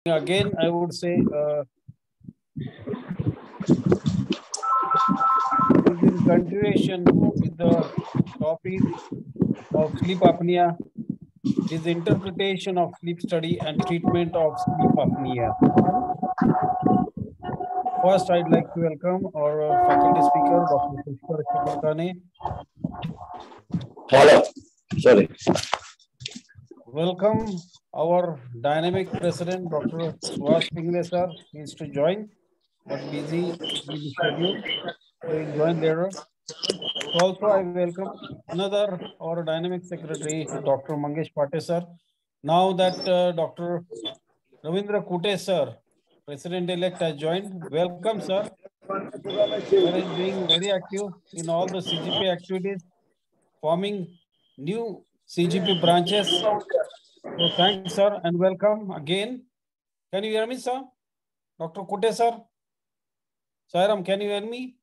Again, I would say in continuation with the topic of sleep apnea, it is interpretation of sleep study and treatment of sleep apnea. First, I'd like to welcome our faculty speaker, Dr. Pushkar Shikarkhane. Hello. Sorry. Welcome our dynamic president, Dr. Suhas Pingle sir. He is to join, but busy with the schedule. So he'll join later. So also I welcome another our dynamic secretary, Dr. Mangesh Patte sir. Now that Dr. Ravindra Kute sir, president-elect, has joined. Welcome, sir. Sir is being very active in all the CGP activities, forming new CGP branches. So thanks, sir, and welcome again. Can you hear me, sir? Dr. Kute, sir? Sairam, can you hear me?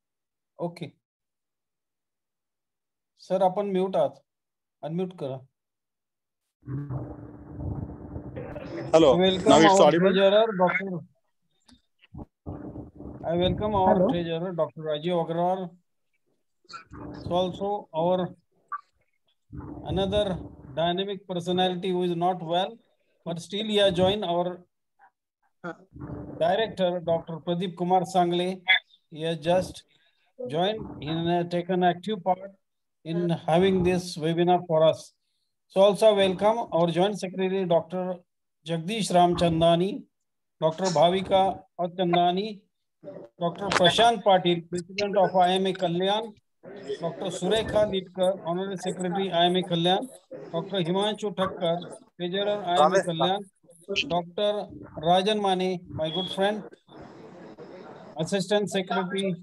Okay. Sir, आपण mute आहात. Unmute करा. Hello. Welcome Now it's our audible. treasurer, Dr. I welcome our Hello. treasurer, Dr. Rajiv Agrawal. So also our another dynamic personality who is not well, but still he has joined our director, Dr. Pradeep Kumar Sangle. He has just joined in taken active part in having this webinar for us. So also welcome our joint secretary, Dr. Jagdish Ramchandani, Dr. Bhavika Chandani, Dr. Prashant Patil, President of IMA Kalyan, Dr. Surekha Litkar, Honorary Secretary IMA Kalyan, Dr. Himanshu Thakkar, Treasurer IMA Kalyan, Dr. Rajan Mane, my good friend, Assistant Secretary,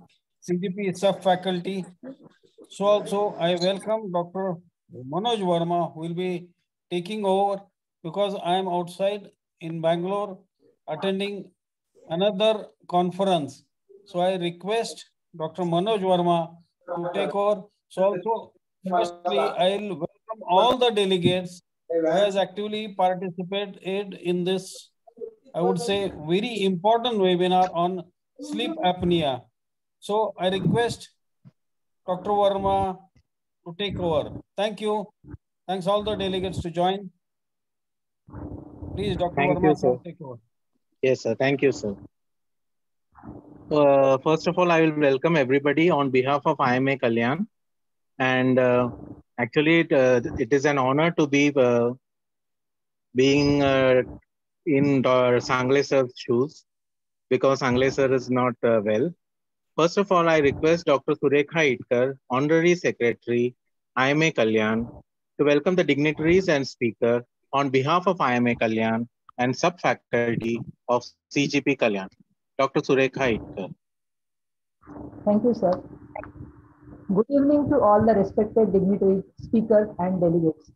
CGP Sub-Faculty. So also I welcome Dr. Manoj Verma, who will be taking over because I am outside in Bangalore attending another conference. So I request Dr. Manoj Verma to take over. So also, firstly, I'll welcome all the delegates who has actively participated in this, I would say, very important webinar on sleep apnea. So I request Dr. Verma to take over. Thank you. Thanks all the delegates to join. Please, Dr. Thank Verma, you, sir. take over. Yes, sir. Thank you, sir. First of all, I will welcome everybody on behalf of IMA Kalyan. And actually, it is an honor to be being in Sangle sir's shoes because Sangle sir is not well. First of all, I request Dr. Surekha Itkar, Honorary Secretary, IMA Kalyan, to welcome the dignitaries and speaker on behalf of IMA Kalyan and sub-faculty of CGP Kalyan. Dr. Surekha Itkar. Thank you, sir. Good evening to all the respected dignitaries, speakers, and delegates.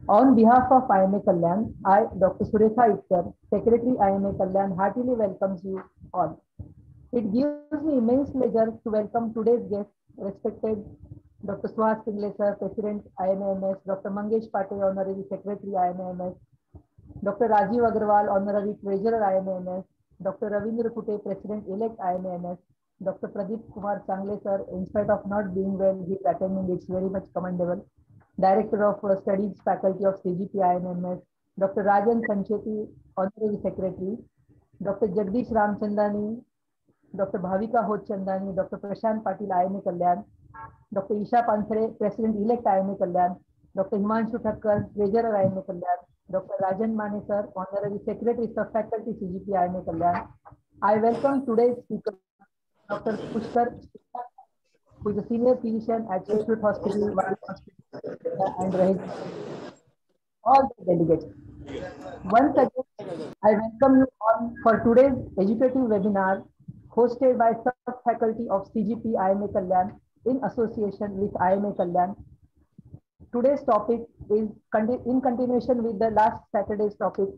On behalf of IMA Kalyan, I, Dr. Surekha Itkar, Secretary IMA Kalyan, heartily welcomes you all. It gives me immense pleasure to welcome today's guest, respected Dr. Suhas Pingle sir, President IMAMS, Dr. Mangesh Patte, Honorary Secretary IMAMS, Dr. Rajiv Agrawal, Honorary Treasurer IMAMS, Dr. Ravindra Kute, President-elect IMAMS, Dr. Pradeep Kumar Sangle sir, in spite of not being well, he is attending, it's very much commendable. Director of Studies Faculty of CGP IMAMS, Dr. Rajan Sancheti, Honorary Secretary, Dr. Jagdish Ramchandani, Dr. Bhavika Chandani, Dr. Prashant Patil, IMA Kalyan, Dr. Isha Pansare, President-elect IMA Kalyan, Dr. Himanshu Thakkar, Treasurer IMA Kalyan, Dr. Rajan Mane sir, Honorary Secretary Sub-Faculty CGP IMA Kalyan. I welcome today's speaker, Dr. Pushkar Shikarkhane, who is a senior physician at Institute Hospital, and all the delegates. Once again, I welcome you all for today's educative webinar hosted by sub-faculty of CGP IMA Kalyan in association with IMA Kalyan. Today's topic is in continuation with the last Saturday's topic,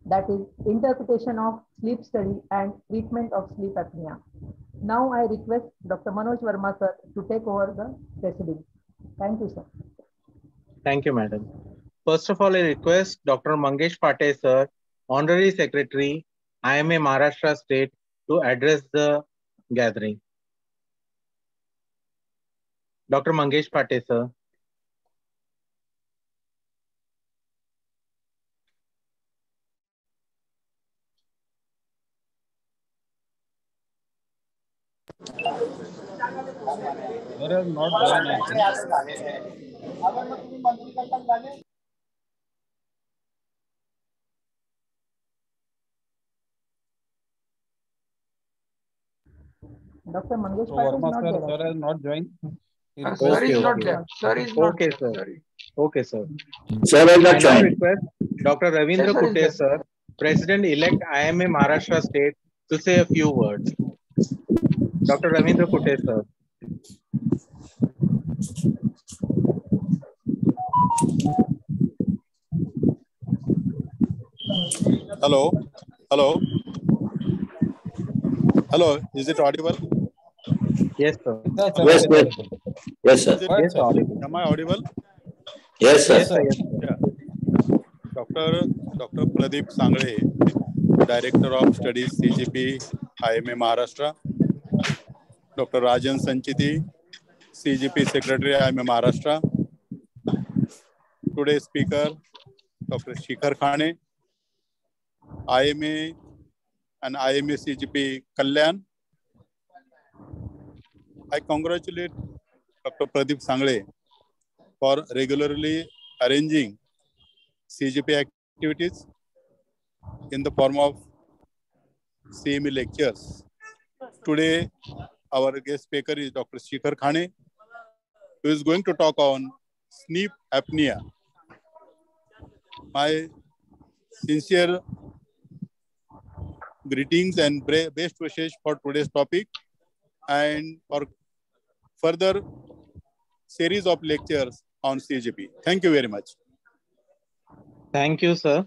that is interpretation of sleep study and treatment of sleep apnea. Now I request Dr. Manoj Verma sir to take over the proceedings. Thank you, sir. Thank you, madam. First of all, I request Dr. Mangesh Patte sir, Honorary Secretary, IMA Maharashtra State to address the gathering. Dr. Mangesh Pate, sir. Sir has not joined, I think. Dr. Mangesh So Patil is Verma not sir, there. sir has not joined. He Sir requests is Okay, not okay. there. Sir is not Okay, there. sir. Sorry. Okay, sir. Sir has I not now joined. request Dr. Yes, Ravindra sir is Kutte, there. sir, President-elect IMA Maharashtra State, to say a few words. Dr. Ravindra Kutte, sir. Hello. Hello. Hello. Is it audible? Yes, sir. yes, sir. Yes, Yes, yes. sir. Yes, sir. Is it? Go ahead, Yes, sir. audible. Am I audible? Yes, sir. Yes, Yes, sir. sir. Yes, sir. Yeah. Dr. Pradeep Sangle, Director of Studies, CGP, IMA Maharashtra. Dr. Rajan Sanchiti, CGP Secretary, IMA Maharashtra. Today's speaker, Dr. Shikarkhane, IMA and IMA CGP Kalyan. I congratulate Dr. Pradeep Sangle for regularly arranging CGP activities in the form of CME lectures. Today, our guest speaker is Dr. Shikarkhane, who is going to talk on sleep apnea. My sincere greetings and best wishes for today's topic and for further series of lectures on CGP. Thank you very much. Thank you, sir.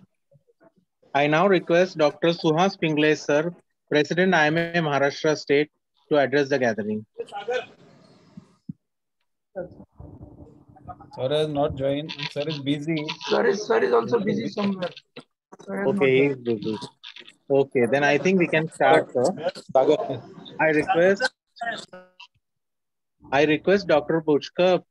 I now request Dr. Suhas Pingle, sir, President IMA Maharashtra State, to address the gathering. Sir has not joined. Sir is busy. Sir is also busy somewhere. Sir is not Okay, he there. is busy. Okay, then I think we can start, sir. Yes. I request Dr. Pushkar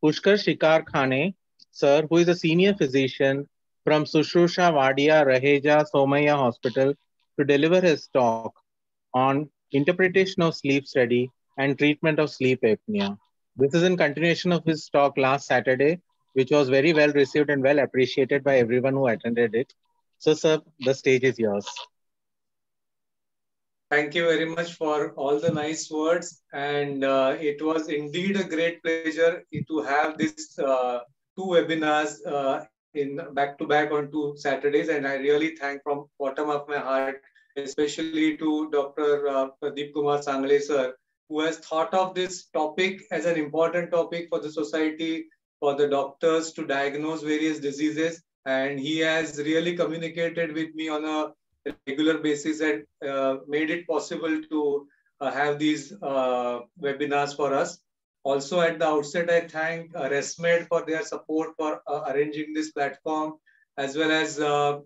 Shikarkhane, sir, who is a senior physician from Sushrusha Vadia Raheja Somaya Hospital, to deliver his talk on interpretation of sleep study and treatment of sleep apnea. This is in continuation of his talk last Saturday, which was very well received and well appreciated by everyone who attended it. So, sir, the stage is yours. Thank you very much for all the nice words. And it was indeed a great pleasure to have this two webinars in back to back on two Saturdays. And I really thank from bottom of my heart, especially to Dr. Pradeep Kumar Sangle sir, who has thought of this topic as an important topic for the society, for the doctors to diagnose various diseases. And he has really communicated with me on a regular basis and made it possible to have these webinars for us. Also, at the outset, I thank ResMed for their support for arranging this platform, as well as the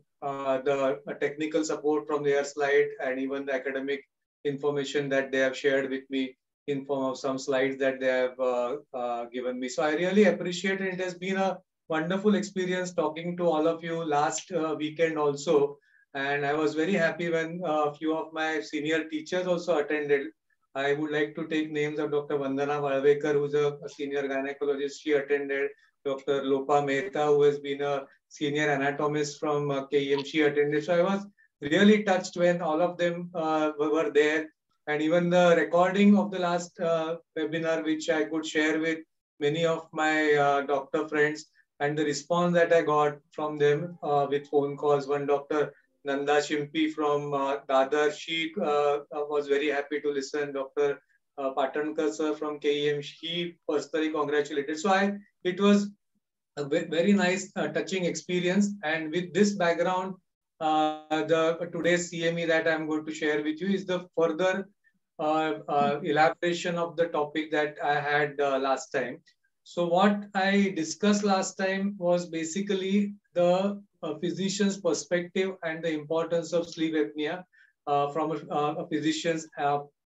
technical support from their side and even the academic information that they have shared with me in form of some slides that they have given me. So I really appreciate it. It has been a wonderful experience talking to all of you last weekend also. And I was very happy when a few of my senior teachers also attended. I would like to take names of Dr. Vandana Valvekar, who's a senior gynecologist. She attended. Dr. Lopa Mehta, who has been a senior anatomist from KEM. She attended. So I was really touched when all of them were there. And even the recording of the last webinar, which I could share with many of my doctor friends, and the response that I got from them with phone calls. One doctor, Nanda Shimpi from Dadar, she was very happy to listen. Dr. Patankar sir from KEM, he personally congratulated. So it was a very nice, touching experience. And with this background, the today's CME that I'm going to share with you is the further elaboration of the topic that I had last time. So what I discussed last time was basically the physician's perspective and the importance of sleep apnea. from a physician's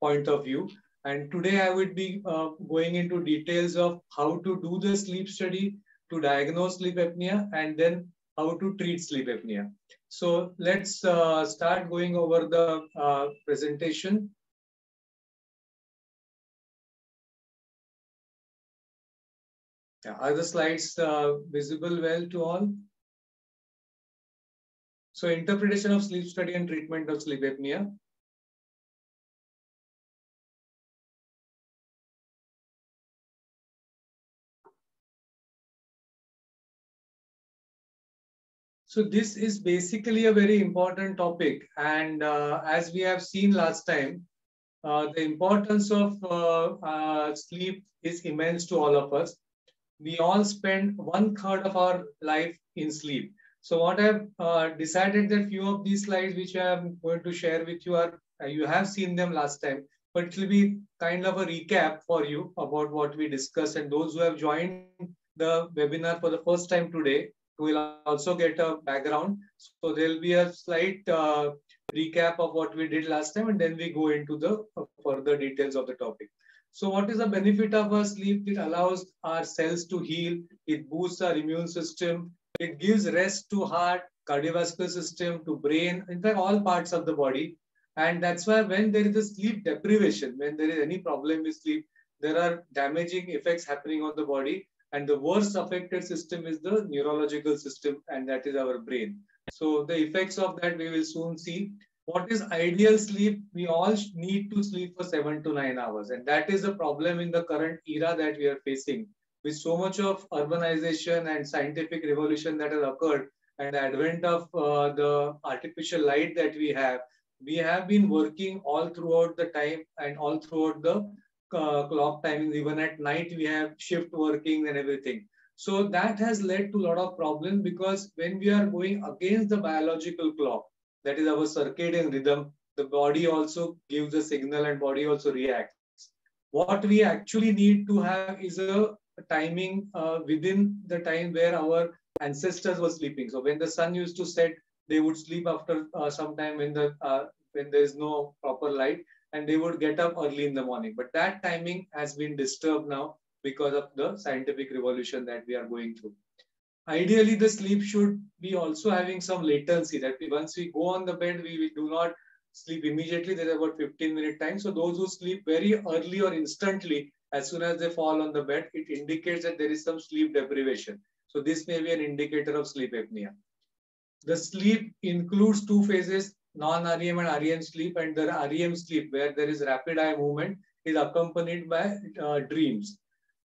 point of view. And today I would be going into details of how to do the sleep study, to diagnose sleep apnea, and then how to treat sleep apnea. So let's start going over the presentation. Yeah, are the slides visible well to all? So interpretation of sleep study and treatment of sleep apnea. So this is basically a very important topic. And as we have seen last time, the importance of sleep is immense to all of us. We all spend 1/3 of our life in sleep. So what I've decided that few of these slides which I'm going to share with you are, you have seen them last time, but it will be kind of a recap for you about what we discussed. And those who have joined the webinar for the first time today will also get a background. So there'll be a slight recap of what we did last time, and then we go into the further details of the topic. So what is the benefit of our sleep? It allows our cells to heal. It boosts our immune system. It gives rest to heart, cardiovascular system, to brain, in fact, all parts of the body. And that's why when there is a sleep deprivation, when there is any problem with sleep, there are damaging effects happening on the body. And the worst affected system is the neurological system, and that is our brain. So the effects of that we will soon see. What is ideal sleep? We all need to sleep for 7 to 9 hours. And that is the problem in the current era that we are facing. With so much of urbanization and scientific revolution that has occurred, and the advent of the artificial light that we have been working all throughout the time and all throughout the clock timings. Even at night, we have shift working and everything. So that has led to a lot of problems, because when we are going against the biological clock, that is our circadian rhythm, the body also gives a signal and body also reacts. What we actually need to have is a timing within the time where our ancestors were sleeping. So when the sun used to set, they would sleep after some time when there is no proper light, and they would get up early in the morning. But that timing has been disturbed now because of the scientific revolution that we are going through. Ideally, the sleep should be also having some latency, that once we go on the bed, we do not sleep immediately. There's about 15-minute time. So those who sleep very early or instantly, as soon as they fall on the bed, it indicates that there is some sleep deprivation. So this may be an indicator of sleep apnea. The sleep includes two phases, non-REM and REM sleep, and the REM sleep, where there is rapid eye movement, is accompanied by dreams.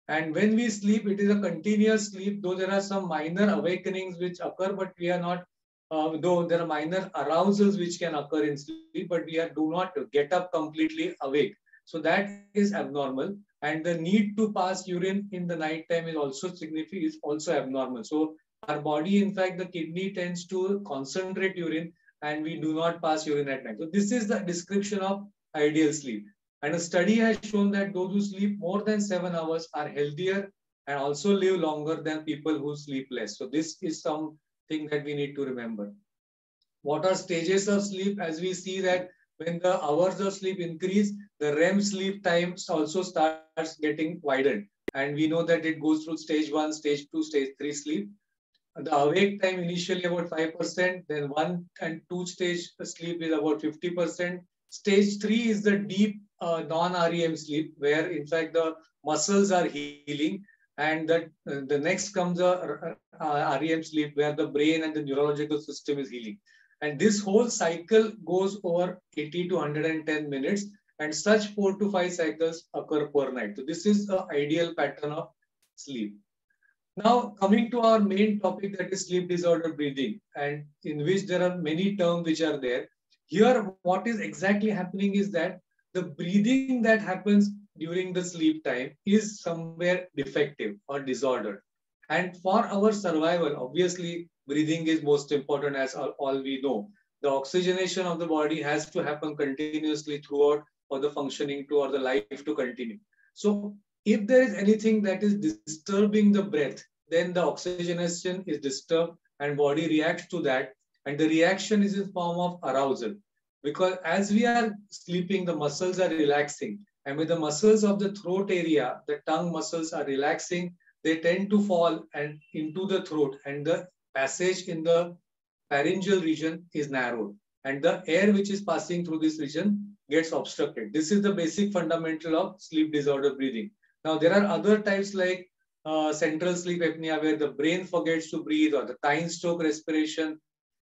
And when we sleep, it is a continuous sleep, though there are some minor awakenings which occur, but we are not, though there are minor arousals which can occur in sleep, but do not get up completely awake. So that is abnormal. And the need to pass urine in the night time is also significant, is also abnormal. So our body, in fact, the kidney tends to concentrate urine, and we do not pass urine at night. So this is the description of ideal sleep. And a study has shown that those who sleep more than 7 hours are healthier and also live longer than people who sleep less. So this is something that we need to remember. What are stages of sleep? As we see that when the hours of sleep increase, the REM sleep time also starts getting widened. And we know that it goes through stage 1, stage 2, stage 3 sleep. The awake time initially about 5%, then 1 and 2 stage sleep is about 50%. Stage 3 is the deep non-REM sleep, where in fact the muscles are healing, and that the next comes the REM sleep, where the brain and the neurological system is healing. And this whole cycle goes over 80 to 110 minutes, and such 4 to 5 cycles occur per night. So this is the ideal pattern of sleep. Now, coming to our main topic, that is sleep disorder breathing, and in which there are many terms which are there. Here, what is exactly happening is that the breathing that happens during the sleep time is somewhere defective or disordered. And for our survival, obviously, breathing is most important, as all we know. The oxygenation of the body has to happen continuously throughout for the functioning to, or the life to continue. So if there is anything that is disturbing the breath, then the oxygenation is disturbed and body reacts to that. And the reaction is in form of arousal. because as we are sleeping, the muscles are relaxing. And when the muscles of the throat area, the tongue muscles are relaxing, they tend to fall and into the throat, and the passage in the pharyngeal region is narrowed, and the air which is passing through this region gets obstructed. This is the basic fundamental of sleep disorder breathing. Now, there are other types like central sleep apnea, where the brain forgets to breathe, or the Tyne stroke respiration,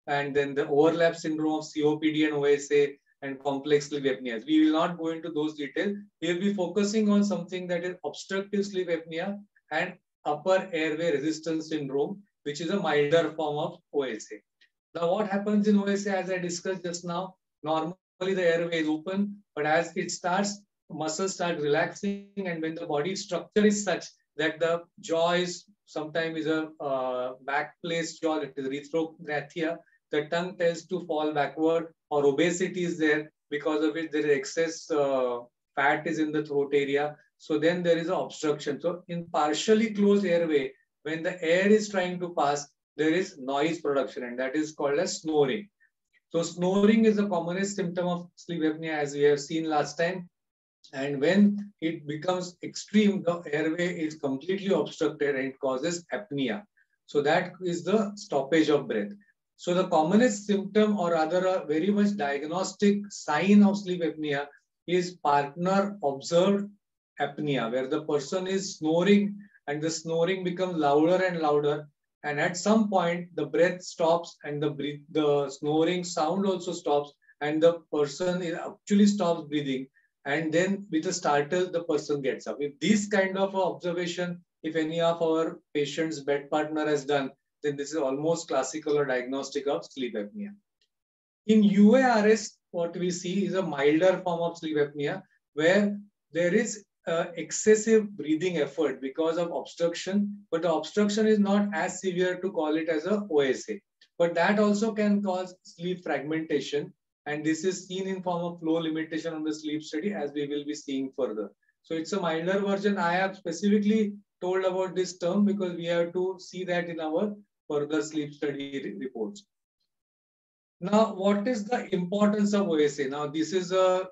and then the overlap syndrome of COPD and OSA, and complex sleep apneas. We will not go into those details. We will be focusing on something that is obstructive sleep apnea and upper airway resistance syndrome, which is a milder form of OSA. Now, what happens in OSA, as I discussed just now, normally the airway is open, but as it starts, muscles start relaxing, and when the body structure is such that the jaw is sometimes is a back placed jaw, that is retrograthia, the tongue tends to fall backward, or obesity is there, because of which there is excess fat is in the throat area. So then there is an obstruction. So in partially closed airway, when the air is trying to pass, there is noise production, and that is called as snoring. So snoring is the commonest symptom of sleep apnea, as we have seen last time. And when it becomes extreme, the airway is completely obstructed and it causes apnea. So that is the stoppage of breath. So the commonest symptom, or rather a very much diagnostic sign of sleep apnea, is partner observed apnea, where the person is snoring and the snoring becomes louder and louder. And at some point, the breath stops and the snoring sound also stops, and the person actually stops breathing. And then with a startle, the person gets up. If this kind of observation, if any of our patient's bed partner has done, then this is almost classical or diagnostic of sleep apnea. In UARS, what we see is a milder form of sleep apnea, where there is excessive breathing effort because of obstruction, but the obstruction is not as severe to call it as a OSA. But that also can cause sleep fragmentation, and this is seen in form of flow limitation on the sleep study, as we will be seeing further. So it's a milder version. I have specifically told about this term because we have to see that in our further sleep study reports. Now, what is the importance of OSA? Now, this is a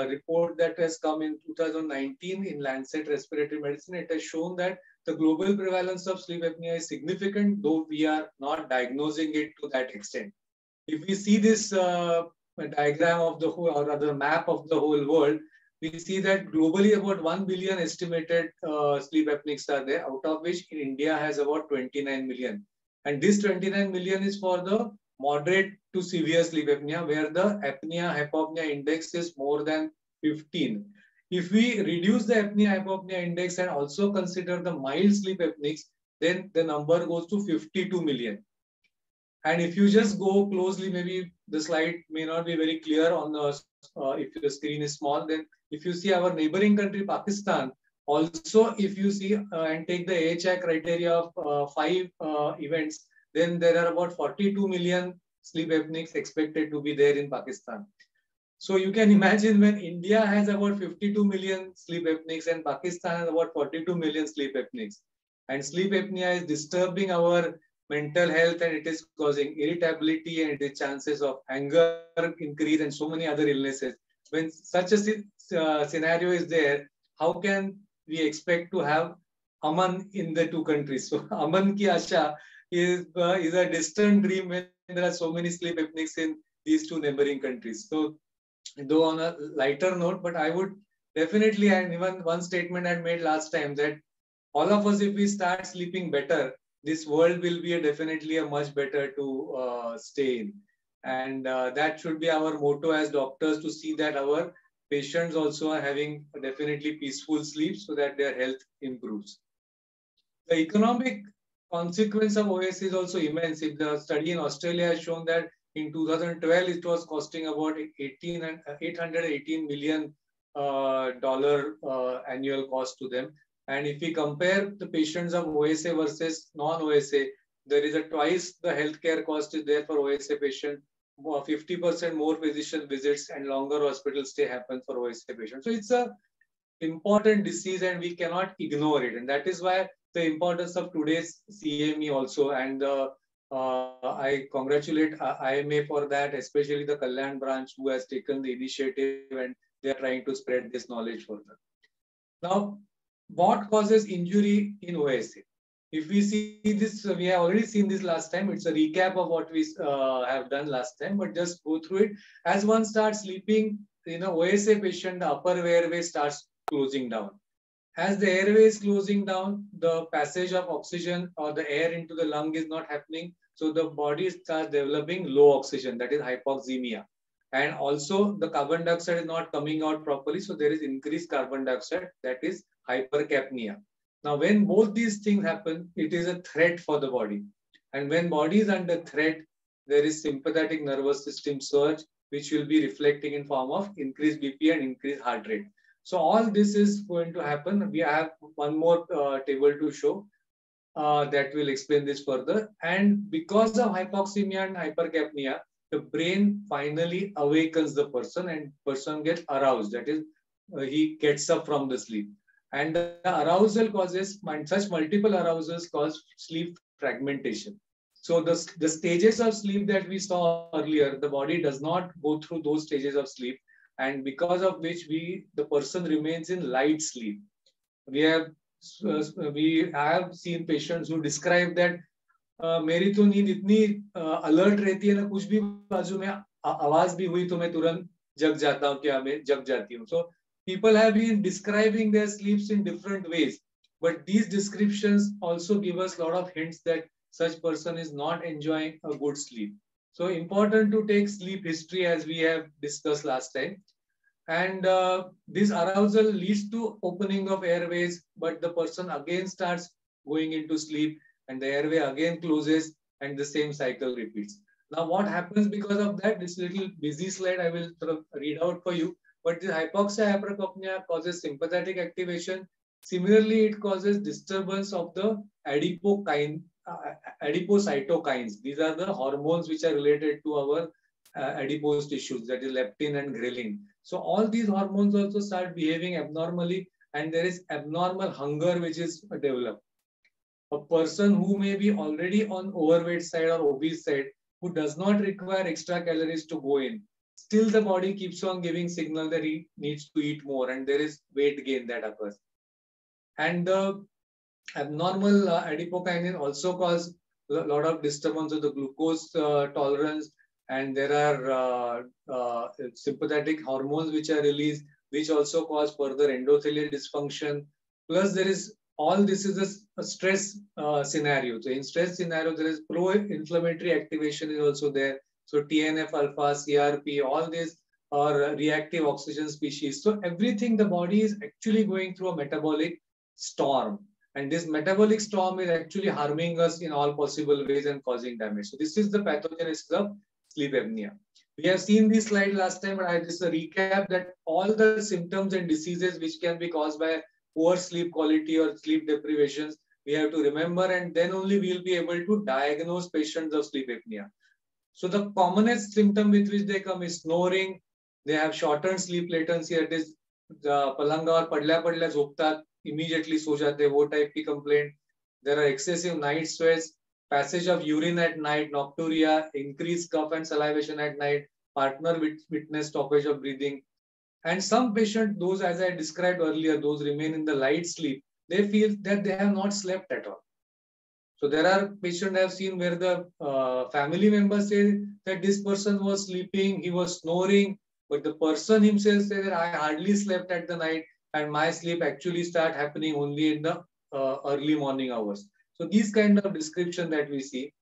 report that has come in 2019 in Lancet Respiratory Medicine. It has shown that the global prevalence of sleep apnea is significant, though we are not diagnosing it to that extent. If we see this diagram of the whole, or rather map of the whole world, we see that globally about 1 billion estimated sleep apneics are there, out of which India has about 29 million. And this 29 million is for the moderate to severe sleep apnea, where the apnea-hypopnea index is more than 15. If we reduce the apnea-hypopnea index and also consider the mild sleep apneics, then the number goes to 52 million. And if you just go closely, maybe the slide may not be very clear on the, if the screen is small, then if you see our neighboring country, Pakistan, also if you see and take the AHI criteria of 5 events, then there are about 42 million sleep apneics expected to be there in Pakistan. So you can imagine when India has about 52 million sleep apneics and Pakistan has about 42 million sleep apneics. And sleep apnea is disturbing our mental health, and it is causing irritability, and it is chances of anger increase and so many other illnesses. When such a scenario is there, how can we expect to have Aman in the two countries? So Aman ki asha is a distant dream when there are so many sleep apneics in these two neighboring countries. So though on a lighter note, but I would definitely, and even one statement I made last time, that all of us, if we start sleeping better, this world will be definitely a much better to stay in. And that should be our motto as doctors, to see that our patients also are having definitely peaceful sleep so that their health improves. The economic consequence of OS is also immense. If the study in Australia has shown that in 2012, it was costing about $818 million annual cost to them. And if we compare the patients of OSA versus non-OSA, there is a twice the healthcare cost is there for OSA patient, 50% more physician visits and longer hospital stay happens for OSA patients. So it's a important disease and we cannot ignore it. And that is why the importance of today's CME also, and the I congratulate IMA for that, especially the Kalyan branch who has taken the initiative and they are trying to spread this knowledge further. Now, what causes injury in OSA? If we see this, we have already seen this last time. It's a recap of what we have done last time, but just go through it. As one starts sleeping, OSA patient, the upper airway starts closing down. As the airway is closing down, the passage of oxygen or the air into the lung is not happening. So the body starts developing low oxygen, that is hypoxemia. And also the carbon dioxide is not coming out properly. So there is increased carbon dioxide, that is hypercapnia. Now, when both these things happen, it is a threat for the body. And when body is under threat, there is sympathetic nervous system surge, which will be reflecting in form of increased BP and increased heart rate. So all this is going to happen. We have one more table to show that will explain this further. And because of hypoxemia and hypercapnia, the brain finally awakens the person and person gets aroused. That is, he gets up from the sleep. And the arousal causes, such multiple arousals cause sleep fragmentation. So the stages of sleep that we saw earlier, the body does not go through those stages of sleep. And because of which the person remains in light sleep. We have seen patients who describe that मेरी तो नींद इतनी alert रहती है ना, कुछ भी बाजू में आवाज भी हुई तो मैं तुरंत जग जाता हूँ, क्या मैं जग जाती हूँ. So people have been describing their sleeps in different ways, but these descriptions also give us a lot of hints that such person is not enjoying a good sleep. So important to take sleep history as we have discussed last time. And this arousal leads to opening of airways, but the person again starts going into sleep and the airway again closes and the same cycle repeats. Now what happens because of that? This little busy slide I will sort of read out for you. But the hypoxia hypercapnia causes sympathetic activation. Similarly, it causes disturbance of the adipocytokines. These are the hormones which are related to our adipose tissues, that is leptin and ghrelin. So all these hormones also start behaving abnormally, and there is abnormal hunger which is developed. A person who may be already on overweight side or obese side, who does not require extra calories to go in, still the body keeps on giving signal that he needs to eat more, and there is weight gain that occurs. And the abnormal adipokinin also cause a lot of disturbance of the glucose tolerance, and there are sympathetic hormones which are released, which also cause further endothelial dysfunction. Plus, there is all this is a stress scenario. So, in stress scenario, there is pro-inflammatory activation is also there. So, TNF alpha, CRP, all these are reactive oxygen species. So, everything the body is actually going through a metabolic storm. And this metabolic storm is actually harming us in all possible ways and causing damage. So, this is the pathogenesis of sleep apnea. We have seen this slide last time, but I just recap that all the symptoms and diseases which can be caused by poor sleep quality or sleep deprivations, we have to remember, and then only we will be able to diagnose patients of sleep apnea. So the commonest symptom with which they come is snoring. They have shortened sleep latency, that is पलंगा और पडल्या पडल्या झोपतात, immediately सो जाते, वो type की complaint. There are excessive night sweats, passage of urine at night, nocturia, increased cough and salivation at night, partner witness stoppage of breathing. And some patients, those as I described earlier, those remain in the light sleep, they feel that they have not slept at all. So there are patients I have seen where the family members say that this person was sleeping, he was snoring, but the person himself says that I hardly slept at the night and my sleep actually start happening only in the early morning hours. So these kind of description that we see,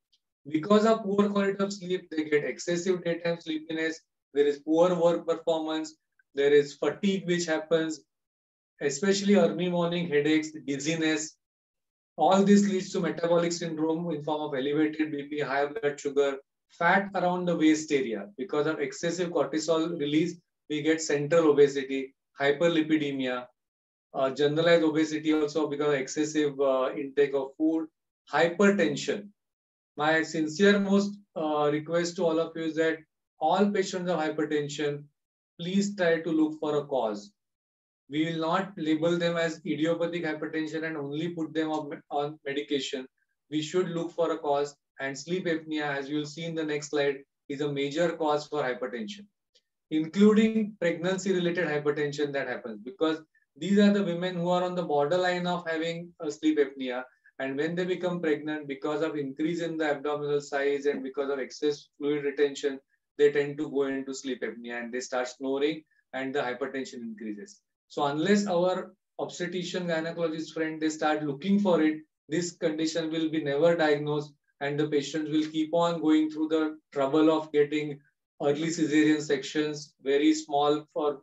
because of poor quality of sleep, they get excessive daytime sleepiness, there is poor work performance, there is fatigue which happens, especially early morning headaches, dizziness. All this leads to metabolic syndrome in form of elevated BP, high blood sugar, fat around the waist area. Because of excessive cortisol release, we get central obesity, hyperlipidemia, generalized obesity also because of excessive intake of food, hypertension. My sincere most request to all of you is that all patients of hypertension, please try to look for a cause. We will not label them as idiopathic hypertension and only put them on medication. We should look for a cause And sleep apnea, as you'll see in the next slide, is a major cause for hypertension, including pregnancy-related hypertension that happens, because these are the women who are on the borderline of having a sleep apnea. And when they become pregnant, because of increase in the abdominal size and because of excess fluid retention, they tend to go into sleep apnea and they start snoring and the hypertension increases. So unless our obstetrician gynecologist friend, they start looking for it, this condition will be never diagnosed and the patients will keep on going through the trouble of getting early cesarean sections, very small for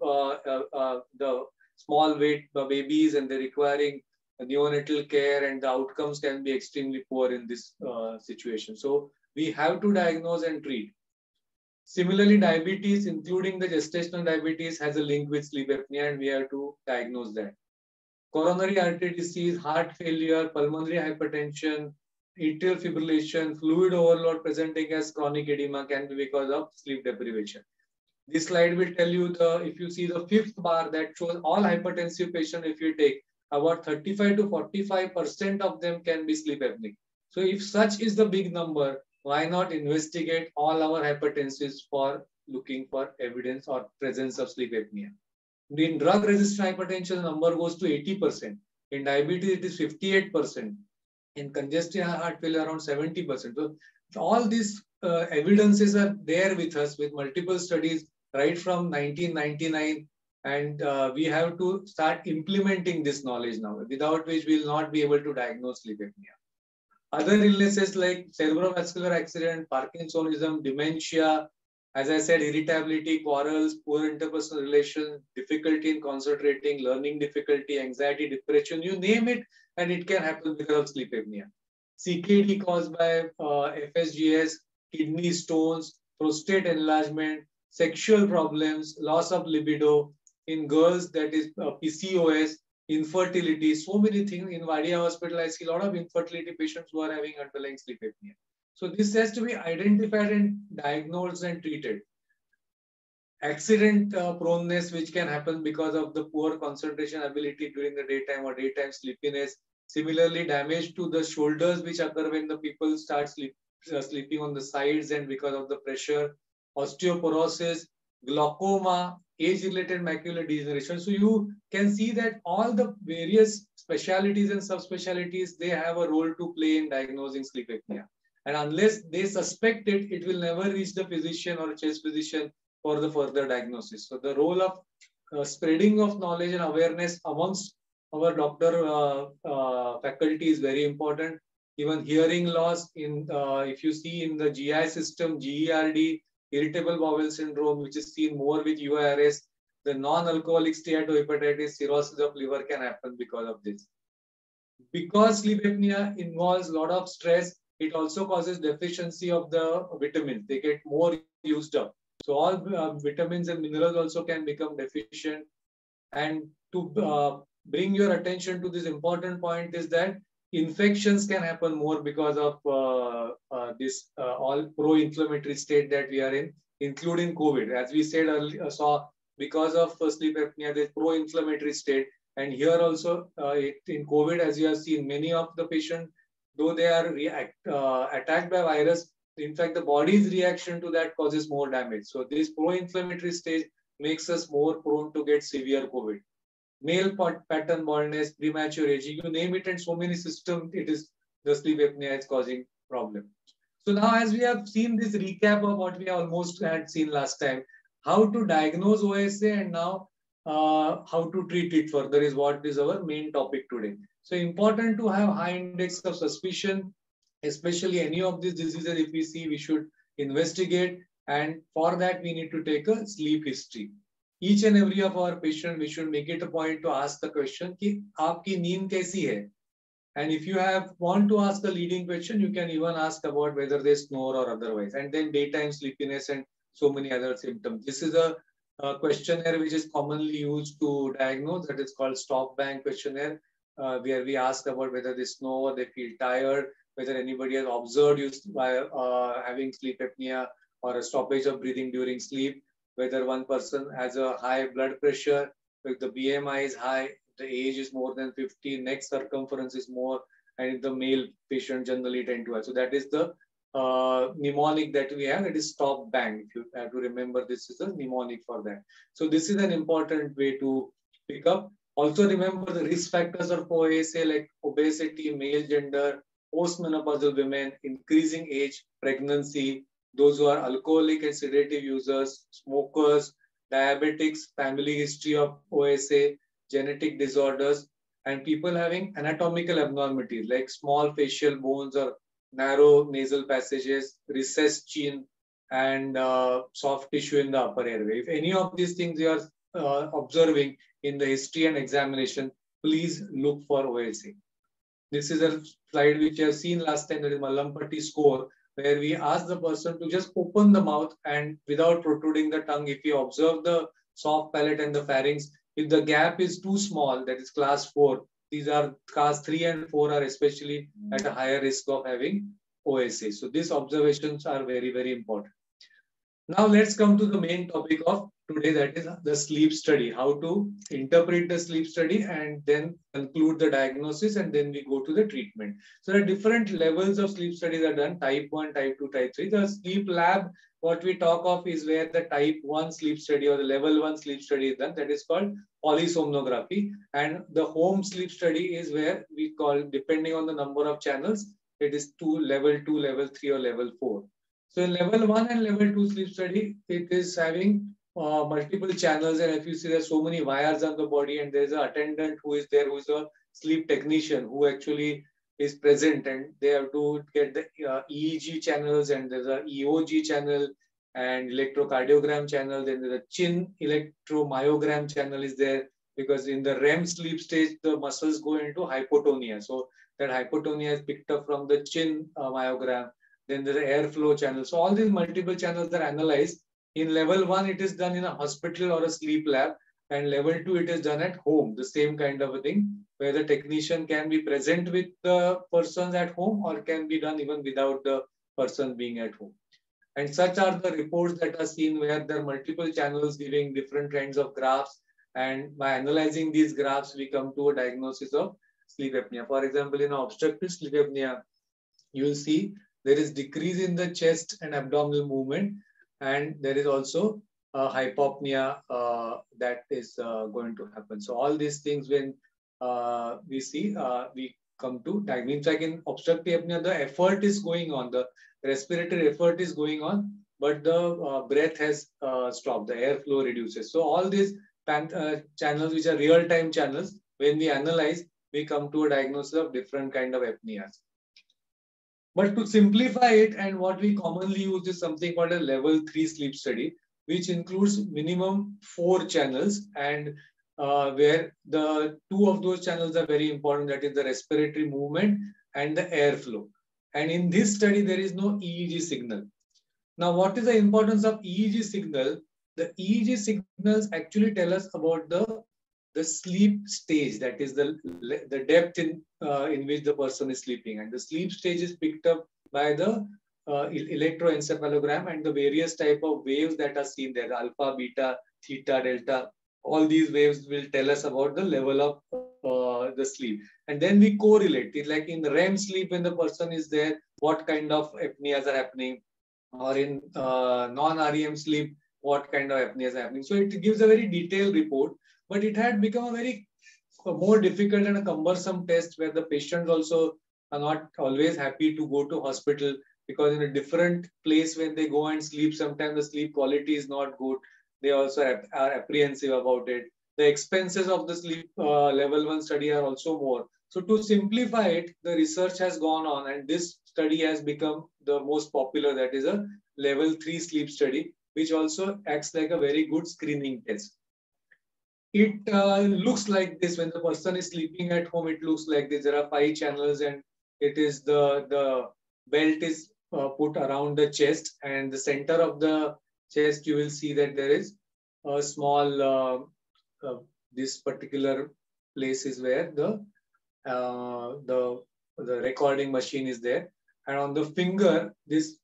the small weight babies, and they're requiring neonatal care, and the outcomes can be extremely poor in this situation. So we have to diagnose and treat. Similarly, diabetes, including the gestational diabetes, has a link with sleep apnea, and we have to diagnose that. Coronary artery disease, heart failure, pulmonary hypertension, atrial fibrillation, fluid overload presenting as chronic edema can be because of sleep deprivation. This slide will tell you if you see the fifth bar that shows all hypertensive patients, if you take about 35 to 45% of them can be sleep apneic. So if such is the big number, why not investigate all our hypertensives for looking for evidence or presence of sleep apnea? In drug-resistant hypertension, the number goes to 80%. In diabetes, it is 58%. In congestive heart failure, around 70%. So all these evidences are there with us with multiple studies right from 1999. And we have to start implementing this knowledge now, without which we will not be able to diagnose sleep apnea. Other illnesses like cerebrovascular accident, Parkinsonism, dementia, as I said, irritability, quarrels, poor interpersonal relations, difficulty in concentrating, learning difficulty, anxiety, depression, you name it, and it can happen because of sleep apnea. CKD caused by FSGS, kidney stones, prostate enlargement, sexual problems, loss of libido. In girls, that is PCOS, infertility, so many things. In Vadia Hospital, I see a lot of infertility patients who are having underlying sleep apnea. So this has to be identified and diagnosed and treated. Accident proneness, which can happen because of the poor concentration ability during the daytime or daytime sleepiness. Similarly, damage to the shoulders, which occur when the people start sleeping on the sides and because of the pressure. Osteoporosis, glaucoma, age-related macular degeneration. So you can see that all the various specialities and subspecialties, they have a role to play in diagnosing sleep apnea. And unless they suspect it, it will never reach the physician or chest physician for the further diagnosis. So the role of spreading of knowledge and awareness amongst our doctor faculty is very important. Even hearing loss, if you see in the GI system, GERD, irritable bowel syndrome, which is seen more with UIRS, the non-alcoholic steatohepatitis, cirrhosis of liver can happen because of this. Because sleep apnea involves a lot of stress, it also causes deficiency of the vitamins. They get more used up. So all vitamins and minerals also can become deficient. And to bring your attention to this important point is that infections can happen more because of this all pro-inflammatory state that we are in, including COVID. As we said earlier, because of sleep apnea, there's pro-inflammatory state. And here also in COVID, as you have seen, many of the patients, though they are attacked by virus, in fact, the body's reaction to that causes more damage. So this pro-inflammatory stage makes us more prone to get severe COVID. Male pattern baldness, premature aging, you name it, and so many systems, it is the sleep apnea is causing problem. So now, as we have seen this recap of what we almost had seen last time, how to diagnose OSA and now how to treat it further is what is our main topic today. So important to have high index of suspicion, especially any of these diseases. If we see, we should investigate, and for that we need to take a sleep history. Each and every of our patient, we should make it a point to ask the question कि आपकी नींद कैसी है? And if you want to ask a leading question, you can even ask about whether they snore or otherwise, and then daytime sleepiness and so many other symptoms. This is a questionnaire which is commonly used to diagnose, that is called stop bank questionnaire, where we ask about whether they snore, they feel tired, whether anybody has observed you by having sleep apnea or a stoppage of breathing during sleep, whether one person has a high blood pressure, if the BMI is high, the age is more than 50, neck circumference is more, and the male patient generally tend to have. So that is the mnemonic that we have, that is stop bang. If you have to remember, this is a mnemonic for that. So this is an important way to pick up. Also remember the risk factors of OSA, like obesity, male gender, postmenopausal women, increasing age, pregnancy, those who are alcoholic and sedative users, smokers, diabetics, family history of OSA, genetic disorders, and people having anatomical abnormalities like small facial bones or narrow nasal passages, recessed chin, and soft tissue in the upper airway. If any of these things you are observing in the history and examination, please look for OSA. This is a slide which I have seen last time, that is Mallampati score, where we ask the person to just open the mouth and without protruding the tongue, if you observe the soft palate and the pharynx, if the gap is too small, that is class 4, these are class 3 and 4 are especially at a higher risk of having OSA. So these observations are very, very important. Now let's come to the main topic of today, that is the sleep study, how to interpret the sleep study and then conclude the diagnosis, and then we go to the treatment. So there are different levels of sleep studies are done, type 1, type 2, type 3. The sleep lab, what we talk of is where the type 1 sleep study or the level 1 sleep study is done, that is called polysomnography. And the home sleep study is where we call, depending on the number of channels, it is level 2, level 3 or level 4. So in level 1 and level 2 sleep study, it is having multiple channels, and if you see there's so many wires on the body, and there's an attendant who is there, who is a sleep technician who actually is present, and they have to get the EEG channels, and there's a EOG channel and electrocardiogram channel, then there's a chin electromyogram channel is there, because in the REM sleep stage, the muscles go into hypotonia. So that hypotonia is picked up from the chin myogram. Then there's an airflow channel. So all these multiple channels are analyzed. In level 1, it is done in a hospital or a sleep lab. And level 2, it is done at home, the same kind of a thing, where the technician can be present with the persons at home or can be done even without the person being at home. And such are the reports that are seen, where there are multiple channels giving different kinds of graphs. And by analyzing these graphs, we come to a diagnosis of sleep apnea. For example, in obstructive sleep apnea, you will see there is decrease in the chest and abdominal movement, and there is also hypopnea that is going to happen. So all these things, when we see, we come to diagnosis. Like in obstructive apnea, the effort is going on, the respiratory effort is going on, but the breath has stopped, the airflow reduces. So all these channels, which are real-time channels, when we analyze, we come to a diagnosis of different kind of apneas. But to simplify it, and what we commonly use is something called a level 3 sleep study, which includes minimum 4 channels, and where the 2 of those channels are very important, that is the respiratory movement and the airflow. And in this study, there is no EEG signal. Now, what is the importance of EEG signal? The EEG signals actually tell us about the sleep stage, that is the depth in which the person is sleeping, and the sleep stage is picked up by the electroencephalogram and the various type of waves that are seen there, alpha, beta, theta, delta. All these waves will tell us about the level of the sleep, and then we correlate it, like in the REM sleep, when the person is there, what kind of apneas are happening, or in non-REM sleep, what kind of apneas are happening. So it gives a very detailed report. But it had become a very more difficult and a cumbersome test, where the patients also are not always happy to go to hospital, because in a different place when they go and sleep, sometimes the sleep quality is not good. They also are apprehensive about it. The expenses of the sleep level 1 study are also more. So to simplify it, the research has gone on, and this study has become the most popular, that is a level 3 sleep study, which also acts like a very good screening test. It looks like this. When the person is sleeping at home, it looks like this. There are 5 channels, and it is the belt is put around the chest, and the center of the chest, you will see that there is a small this particular place is where the recording machine is there, and on the finger, this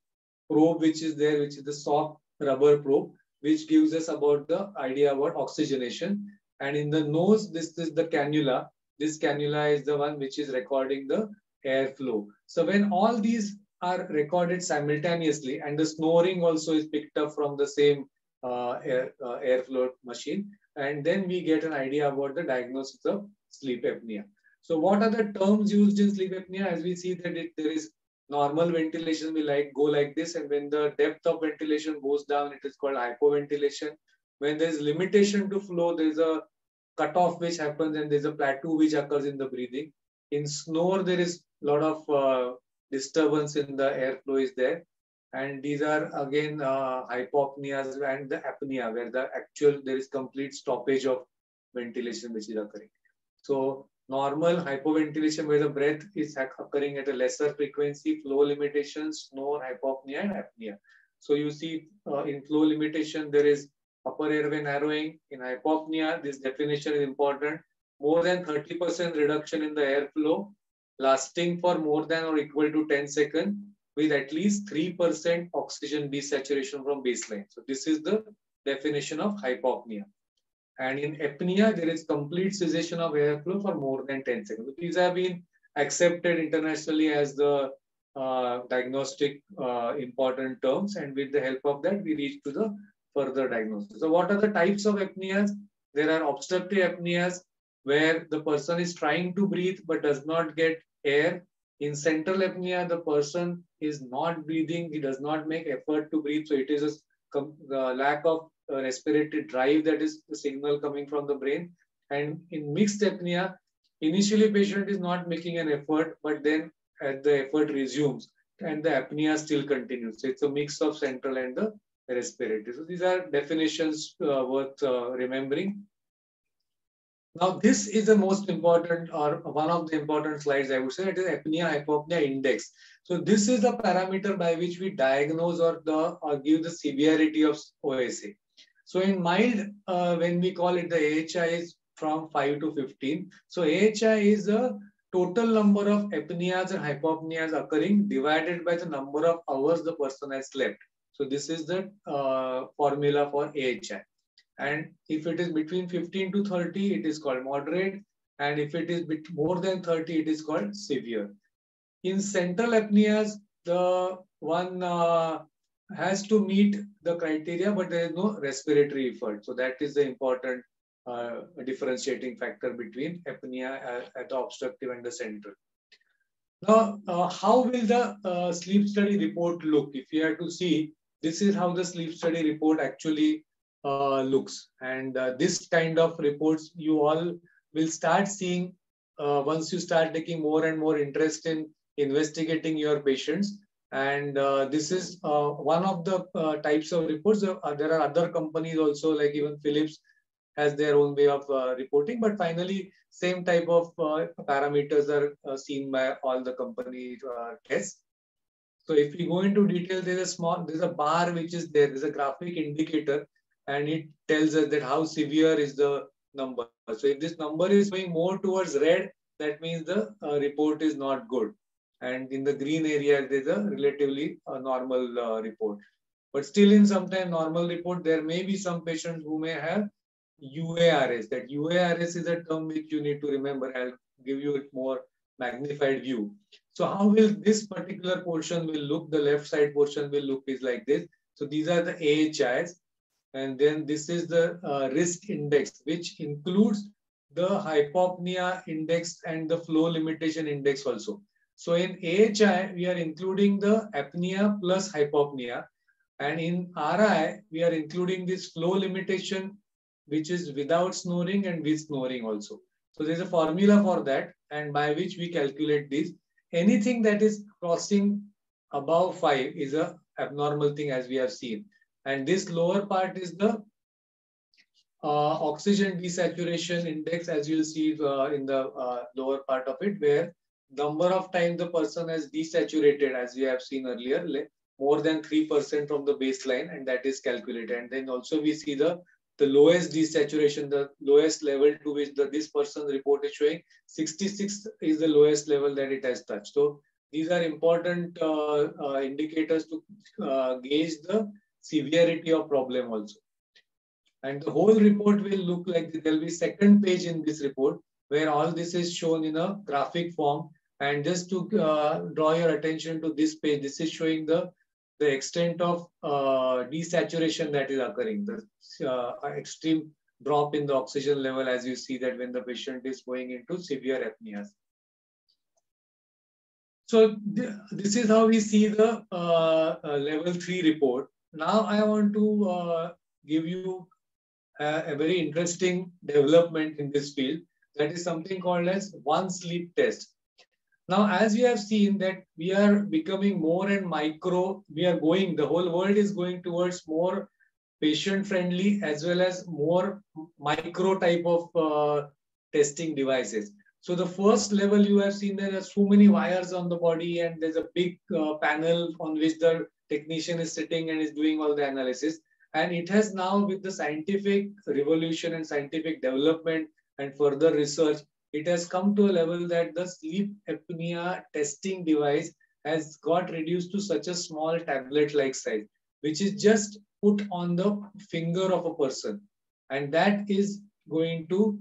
probe which is there, which is the soft rubber probe, which gives us about the idea about oxygenation. And in the nose, this is the cannula. This cannula is the one which is recording the airflow. So when all these are recorded simultaneously, and the snoring also is picked up from the same airflow machine, and then we get an idea about the diagnosis of sleep apnea. So what are the terms used in sleep apnea? As we see that there is normal ventilation will go like this, and when the depth of ventilation goes down, it is called hypoventilation. When there is limitation to flow, there is a cutoff which happens, and there is a plateau which occurs in the breathing. In snore, there is a lot of disturbance in the airflow is there, and these are again hypopneas and the apnea, where there is complete stoppage of ventilation which is occurring. So normal hypoventilation, where the breath is occurring at a lesser frequency, flow limitations, snore, hypopnea, and apnea. So you see in flow limitation, there is upper airway narrowing. In hypopnea, this definition is important. More than 30% reduction in the airflow, lasting for more than or equal to 10 seconds, with at least 3% oxygen desaturation from baseline. So this is the definition of hypopnea. And in apnea, there is complete cessation of airflow for more than 10 seconds. These have been accepted internationally as the diagnostic important terms, and with the help of that, we reach to the further diagnosis. So what are the types of apneas? There are obstructive apneas, where the person is trying to breathe but does not get air. In central apnea, the person is not breathing, he does not make effort to breathe, so it is a lack of respiratory drive, that is the signal coming from the brain. And in mixed apnea, initially patient is not making an effort, but then the effort resumes and the apnea still continues. So it's a mix of central and the respiratory. So these are definitions worth remembering. Now, this is the most important, or one of the important slides, I would say. It is apnea-hypopnea index. So this is the parameter by which we diagnose or give the severity of OSA. So in mild, when we call it, the AHI is from 5 to 15. So AHI is the total number of apneas and hypopneas occurring divided by the number of hours the person has slept. So this is the formula for AHI. And if it is between 15 to 30, it is called moderate. And if it is more than 30, it is called severe. In central apneas, the one has to meet the criteria, but there is no respiratory effort. So that is the important differentiating factor between apnea at the obstructive and the central. Now, how will the sleep study report look? If you have to see, this is how the sleep study report actually looks. And this kind of reports you all will start seeing once you start taking more and more interest in investigating your patients. And this is one of the types of reports. There are other companies also, like even Philips has their own way of reporting, but finally same type of parameters are seen by all the company tests. So if we go into detail, there's a bar which is there. There's a graphic indicator, and it tells us that how severe is the number. So if this number is going more towards red, that means the report is not good. And in the green area, there's a relatively normal report. But still, in sometimes normal report, there may be some patients who may have UARS. That UARS is a term which you need to remember. I'll give you a more magnified view. So how will this particular portion will look? The left side portion will look is like this. So these are the AHIs. And then this is the risk index, which includes the hypopnea index and the flow limitation index also. So in AHI, we are including the apnea plus hypopnea. And in RI, we are including this flow limitation, which is without snoring and with snoring also. So there's a formula for that, and by which we calculate this. Anything that is crossing above 5 is a abnormal thing, as we have seen. And this lower part is the oxygen desaturation index, as you'll see in the lower part of it, where number of times the person has desaturated, as we have seen earlier, more than 3% from the baseline, and that is calculated. And then also we see the lowest desaturation, the lowest level to which this person's report is showing, 66 is the lowest level that it has touched. So these are important indicators to gauge the severity of problem also. And the whole report will look like there will be second page in this report, where all this is shown in a graphic form, And just to draw your attention to this page, this is showing the extent of desaturation that is occurring, the extreme drop in the oxygen level, as you see that when the patient is going into severe apneas. So this is how we see the level 3 report. Now I want to give you a very interesting development in this field. That is something called as one sleep test. Now, as we have seen that we are becoming more and micro, the whole world is going towards more patient friendly as well as more micro type of testing devices. So the first level you have seen there are so many wires on the body and there's a big panel on which the technician is sitting and is doing all the analysis. And it has now, with the scientific revolution and scientific development and further research, it has come to a level that the sleep apnea testing device has got reduced to such a small tablet-like size, which is just put on the finger of a person. And that is going to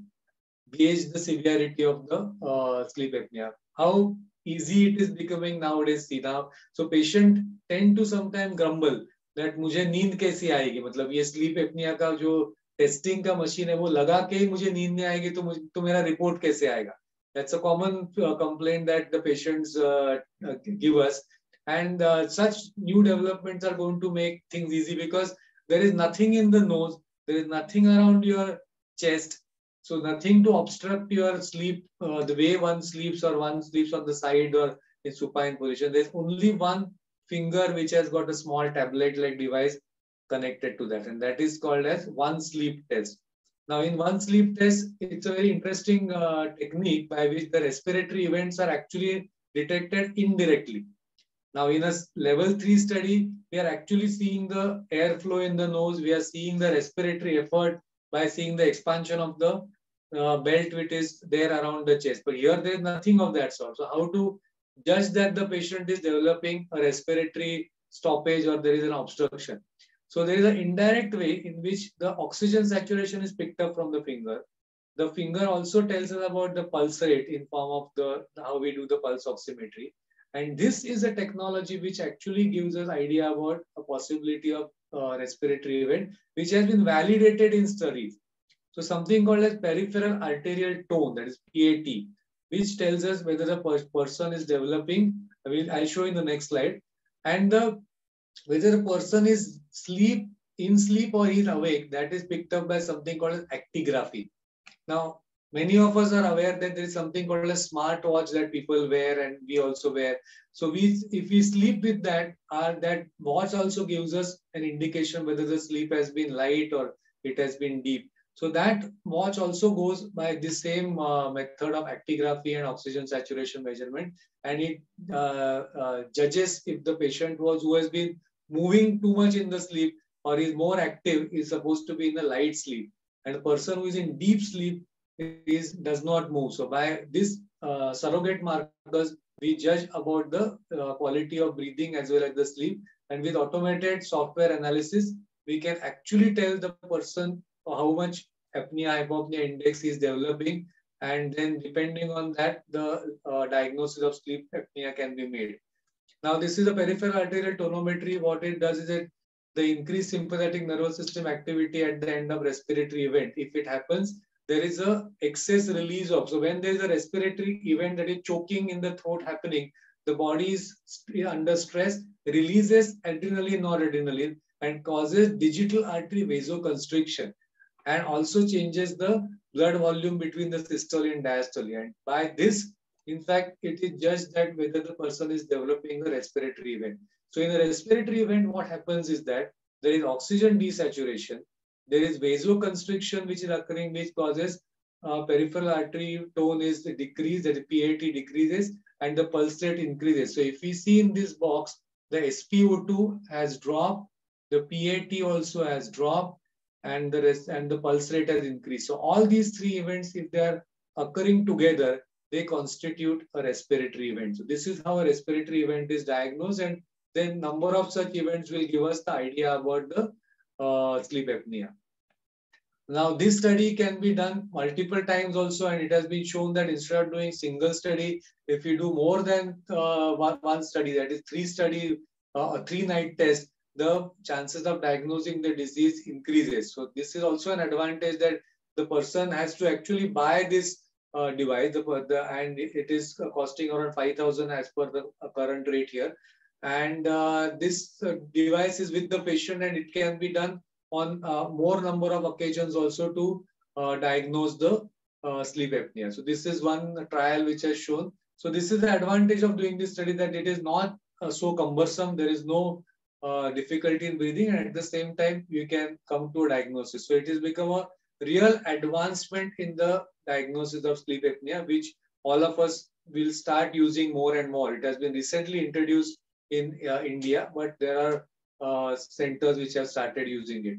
gauge the severity of the sleep apnea. How easy it is becoming nowadays, see now. So patient tend to sometimes grumble that मुझे नींद कैसी आएगी, मतलब ये sleep apnea का जो testing का machine है वो लगा के ही मुझे नींद नहीं आएगी तो मेरा रिपोर्ट कैसे आएगा. That's a common complaint that the patients give us. And such new developments are going to make things easy because there is nothing in the nose, there is nothing around your chest, so nothing to obstruct your sleep, the way one sleeps or one sleeps on the side or in supine position. There's only one finger which has got a small tablet-like device connected to that, and that is called as one sleep test. Now, in one sleep test, it's a very interesting technique by which the respiratory events are actually detected indirectly. Now, in a level 3 study, we are actually seeing the airflow in the nose. We are seeing the respiratory effort by seeing the expansion of the belt which is there around the chest. But here, there is nothing of that sort. So, how to judge that the patient is developing a respiratory stoppage or there is an obstruction? So there is an indirect way in which the oxygen saturation is picked up from the finger. The finger also tells us about the pulse rate in form of how we do the pulse oximetry. And this is a technology which actually gives us idea about a possibility of respiratory event, which has been validated in studies. So something called as peripheral arterial tone, that is PAT, which tells us whether the person is developing. I'll show in the next slide. And whether a person is in sleep or is awake, that is picked up by something called as actigraphy. Now, many of us are aware that there is something called a smart watch that people wear and we also wear. So if we sleep with that, that watch also gives us an indication whether the sleep has been light or it has been deep. So that watch also goes by the same method of actigraphy and oxygen saturation measurement, and it judges if the patient who has been moving too much in the sleep or is more active is supposed to be in a light sleep, and the person who is in deep sleep does not move. So by this surrogate markers, we judge about the quality of breathing as well as the sleep, and with automated software analysis, we can actually tell the person how much apnea-hypopnea index is developing, and then depending on that, the diagnosis of sleep apnea can be made. Now, this is a peripheral arterial tonometry. What it does is the increased sympathetic nervous system activity at the end of respiratory event. If it happens, there is a excess release of. So when there is a respiratory event that is choking in the throat happening, the body is under stress, releases adrenaline, noradrenaline, and causes digital artery vasoconstriction, and also changes the blood volume between the systole and diastole. And by this, in fact, it is judged that whether the person is developing a respiratory event. So in a respiratory event, what happens is that there is oxygen desaturation, there is vasoconstriction which is occurring, which causes peripheral artery tone is decreased, that PAT decreases, and the pulse rate increases. So if we see in this box, the SpO2 has dropped, the PAT also has dropped, and the pulse rate has increased. So all these three events, if they are occurring together, they constitute a respiratory event. So this is how a respiratory event is diagnosed, and then number of such events will give us the idea about the sleep apnea. Now, this study can be done multiple times also, and it has been shown that instead of doing single study, if you do more than one study, that is a 3-night test, the chances of diagnosing the disease increases. So this is also an advantage that the person has to actually buy this device, and it is costing around 5,000 as per the current rate here. And this device is with the patient, and it can be done on more number of occasions also to diagnose the sleep apnea. So this is one trial which has shown. So this is the advantage of doing this study, that it is not so cumbersome. There is no difficulty in breathing, and at the same time you can come to a diagnosis. So it has become a real advancement in the diagnosis of sleep apnea, which all of us will start using more and more. It has been recently introduced in India, but there are centers which have started using it.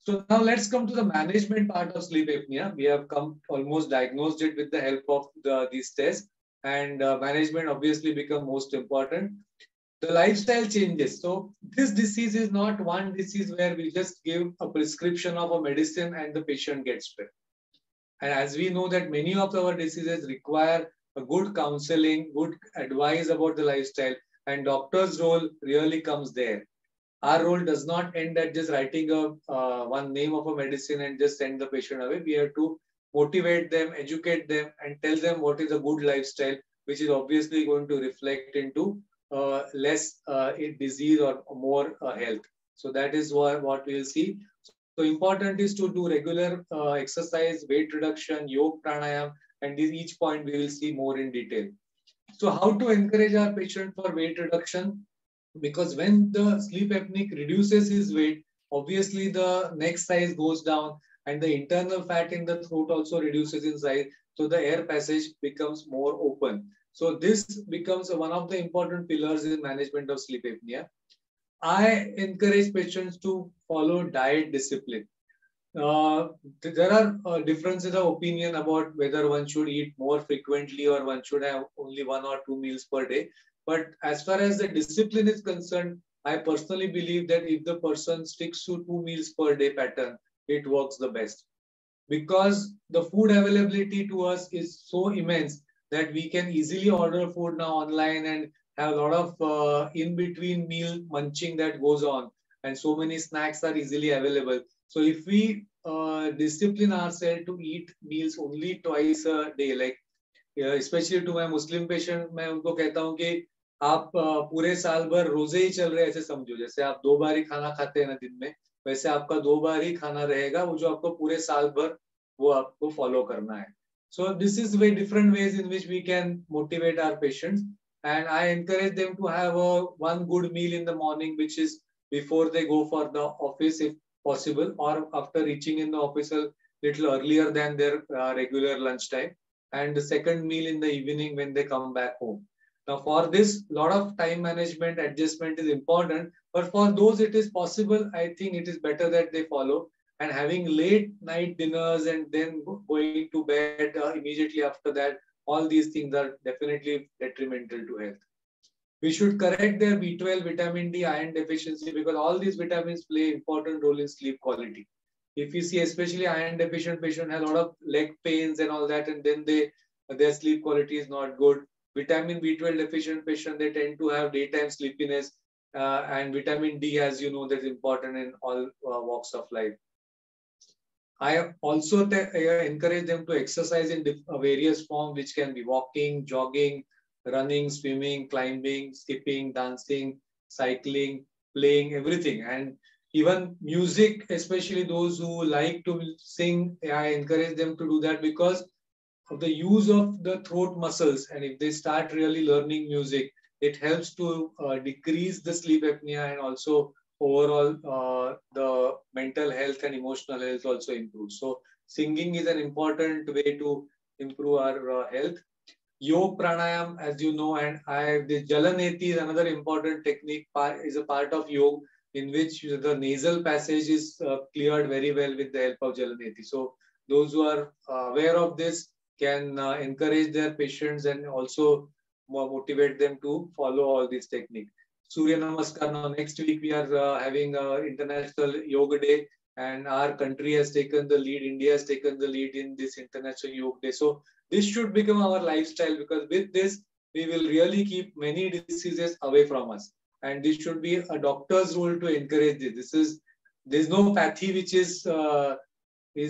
So now let's come to the management part of sleep apnea. We have come almost diagnosed it with the help of these tests, and management obviously become most important. The lifestyle changes. So this disease is not one disease where we just give a prescription of a medicine and the patient gets better. And as we know that many of our diseases require a good counseling, good advice about the lifestyle, and doctor's role really comes there. Our role does not end at just writing one name of a medicine and just send the patient away. We have to motivate them, educate them, and tell them what is a good lifestyle, which is obviously going to reflect into less disease or more health. So that is what we will see. So important is to do regular exercise, weight reduction, yoga, pranayam, and each point we will see more in detail. So how to encourage our patient for weight reduction? Because when the sleep apneic reduces his weight, obviously the neck size goes down and the internal fat in the throat also reduces in size. So the air passage becomes more open. So this becomes one of the important pillars in management of sleep apnea. I encourage patients to follow diet discipline. There are differences of opinion about whether one should eat more frequently or one should have only 1 or 2 meals per day. But as far as the discipline is concerned, I personally believe that if the person sticks to 2 meals per day pattern, it works the best. Because the food availability to us is so immense that we can easily order food now online and have a lot of in-between meal munching that goes on. And so many snacks are easily available. So if we discipline ourselves to eat meals only twice a day, like specially to my Muslim patient, मैं उनको कहता हूँ कि आप पूरे साल भर रोजे ही चल रहे ऐसे समझो, जैसे आप 2 बार ही खाना खाते हैं ना दिन में, वैसे आपका 2 बार ही खाना रहेगा, वो जो आपको पूरे साल भर वो आपको फॉलो करना है. So this is very different ways in which we can motivate our patients, and I encourage them to have one good meal in the morning, which is before they go for the office if possible, or after reaching in the office a little earlier than their regular lunch time, and the second meal in the evening when they come back home. Now for this, a lot of time management adjustment is important, but for those it is possible, I think it is better that they follow. And having late night dinners and then going to bed immediately after that, all these things are definitely detrimental to health. We should correct their B12, vitamin D, iron deficiency, because all these vitamins play important role in sleep quality. If you see, especially iron deficient patient has a lot of leg pains and all that, and then their sleep quality is not good. Vitamin B12 deficient patient, they tend to have daytime sleepiness, and vitamin D, as you know, that's important in all walks of life. I also encourage them to exercise in various forms, which can be walking, jogging, running, swimming, climbing, skipping, dancing, cycling, playing, everything. And even music, especially those who like to sing, I encourage them to do that because of the use of the throat muscles. And if they start really learning music, it helps to decrease the sleep apnea, and also overall the mental health and emotional health also improves. So singing is an important way to improve our health. Yoga pranayam, as you know, and the Jalaneti is another important technique, is a part of yoga in which the nasal passage is cleared very well with the help of Jalaneti. So those who are aware of this can encourage their patients and also motivate them to follow all these techniques. Surya Namaskar. Now, next week we are having International Yoga Day. and our country has taken the lead. India has taken the lead in this International Yoga Day. So this should become our lifestyle, because with this we will really keep many diseases away from us. And this should be a doctor's role to encourage this. There's no pathy which is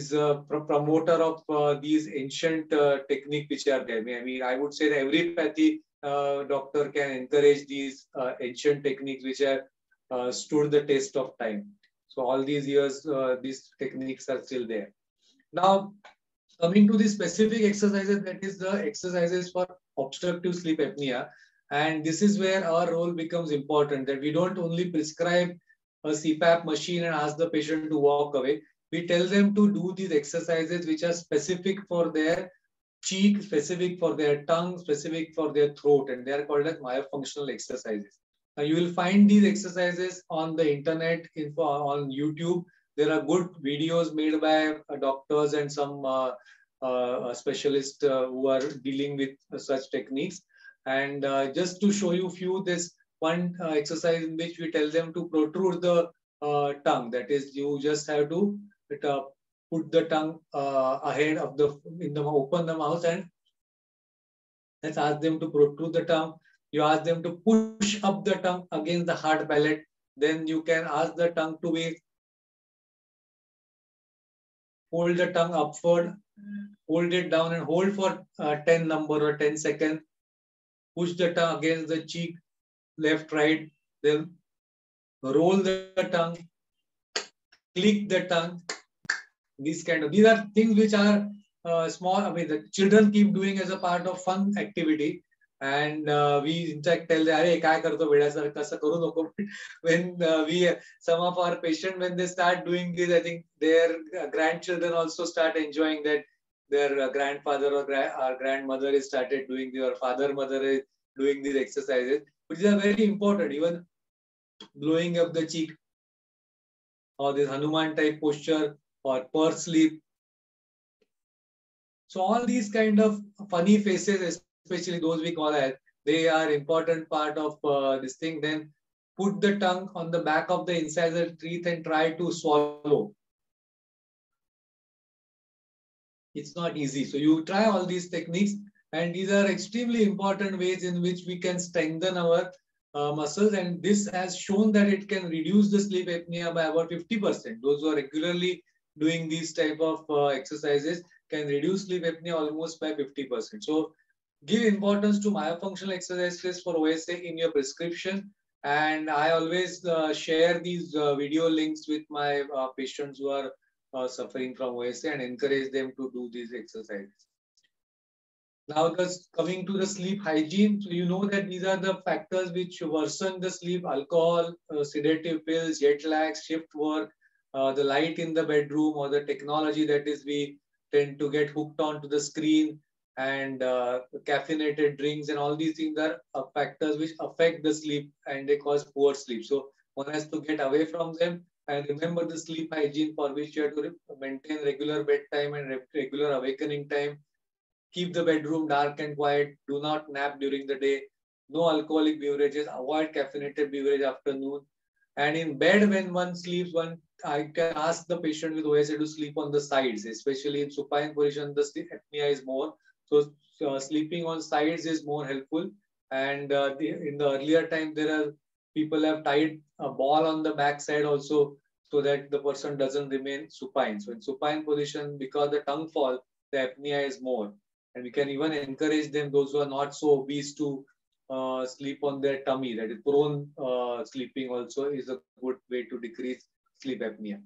promoter of these ancient technique which are there. I mean, I would say that every pathy doctor can encourage these ancient techniques which have stood the test of time. So all these years, these techniques are still there. Now, coming to the specific exercises, that is the exercises for obstructive sleep apnea. And this is where our role becomes important, that we don't only prescribe a CPAP machine and ask the patient to walk away. We tell them to do these exercises which are specific for their cheek, specific for their tongue, specific for their throat, and they are called as myofunctional exercises. Now, you will find these exercises on the internet, on YouTube. There are good videos made by doctors and some specialists who are dealing with such techniques. And just to show you few, this one exercise in which we tell them to protrude the tongue. That is, you just have to put the tongue ahead of open the mouth, and let's ask them to protrude the tongue. You ask them to push up the tongue against the hard palate. Then you can ask the tongue to be hold the tongue upward, hold it down and hold for 10 number or 10 seconds. Push the tongue against the cheek, left, right. Then roll the tongue, click the tongue. These are things which are small. I mean, the children keep doing as a part of fun activity. And we in fact tell them, "Arey, काय करतो बेटा sir, कसं करू नको." When some of our patients, when they start doing this, I think their grandchildren also start enjoying that. Their grandfather or our grandmother is started doing this, or father, mother is doing these exercises, which are very important. Even blowing up the cheek, or this Hanuman type posture, or purse sleep. So all these kind of funny faces, especially those we call as, they are important part of this thing. Then put the tongue on the back of the incisor teeth and try to swallow. It's not easy. So you try all these techniques, and these are extremely important ways in which we can strengthen our muscles. And this has shown that it can reduce the sleep apnea by about 50%. Those who are regularly doing these type of exercises can reduce sleep apnea almost by 50%. So give importance to myofunctional exercises for OSA in your prescription. And I always share these video links with my patients who are suffering from OSA and encourage them to do these exercises. Now, coming to the sleep hygiene. So you know that these are the factors which worsen the sleep: alcohol, sedative pills, jet lag, shift work, the light in the bedroom, or the technology, that is, we tend to get hooked onto the screen, and caffeinated drinks, and all these things are factors which affect the sleep and they cause poor sleep. So one has to get away from them and remember the sleep hygiene, for which you have to maintain regular bedtime and regular awakening time. Keep the bedroom dark and quiet. Do not nap during the day. No alcoholic beverages. Avoid caffeinated beverage after noon. And in bed, when one sleeps, I can ask the patient with OSA to sleep on the sides, especially in supine position. The sleep apnea is more. So sleeping on sides is more helpful. And in the earlier time, people have tied a ball on the back side also, so that the person doesn't remain supine. So in supine position, because the tongue fall, the apnea is more. And we can even encourage them, those who are not so obese, to sleep on their tummy. That is, prone sleeping also is a good way to decrease sleep apnea.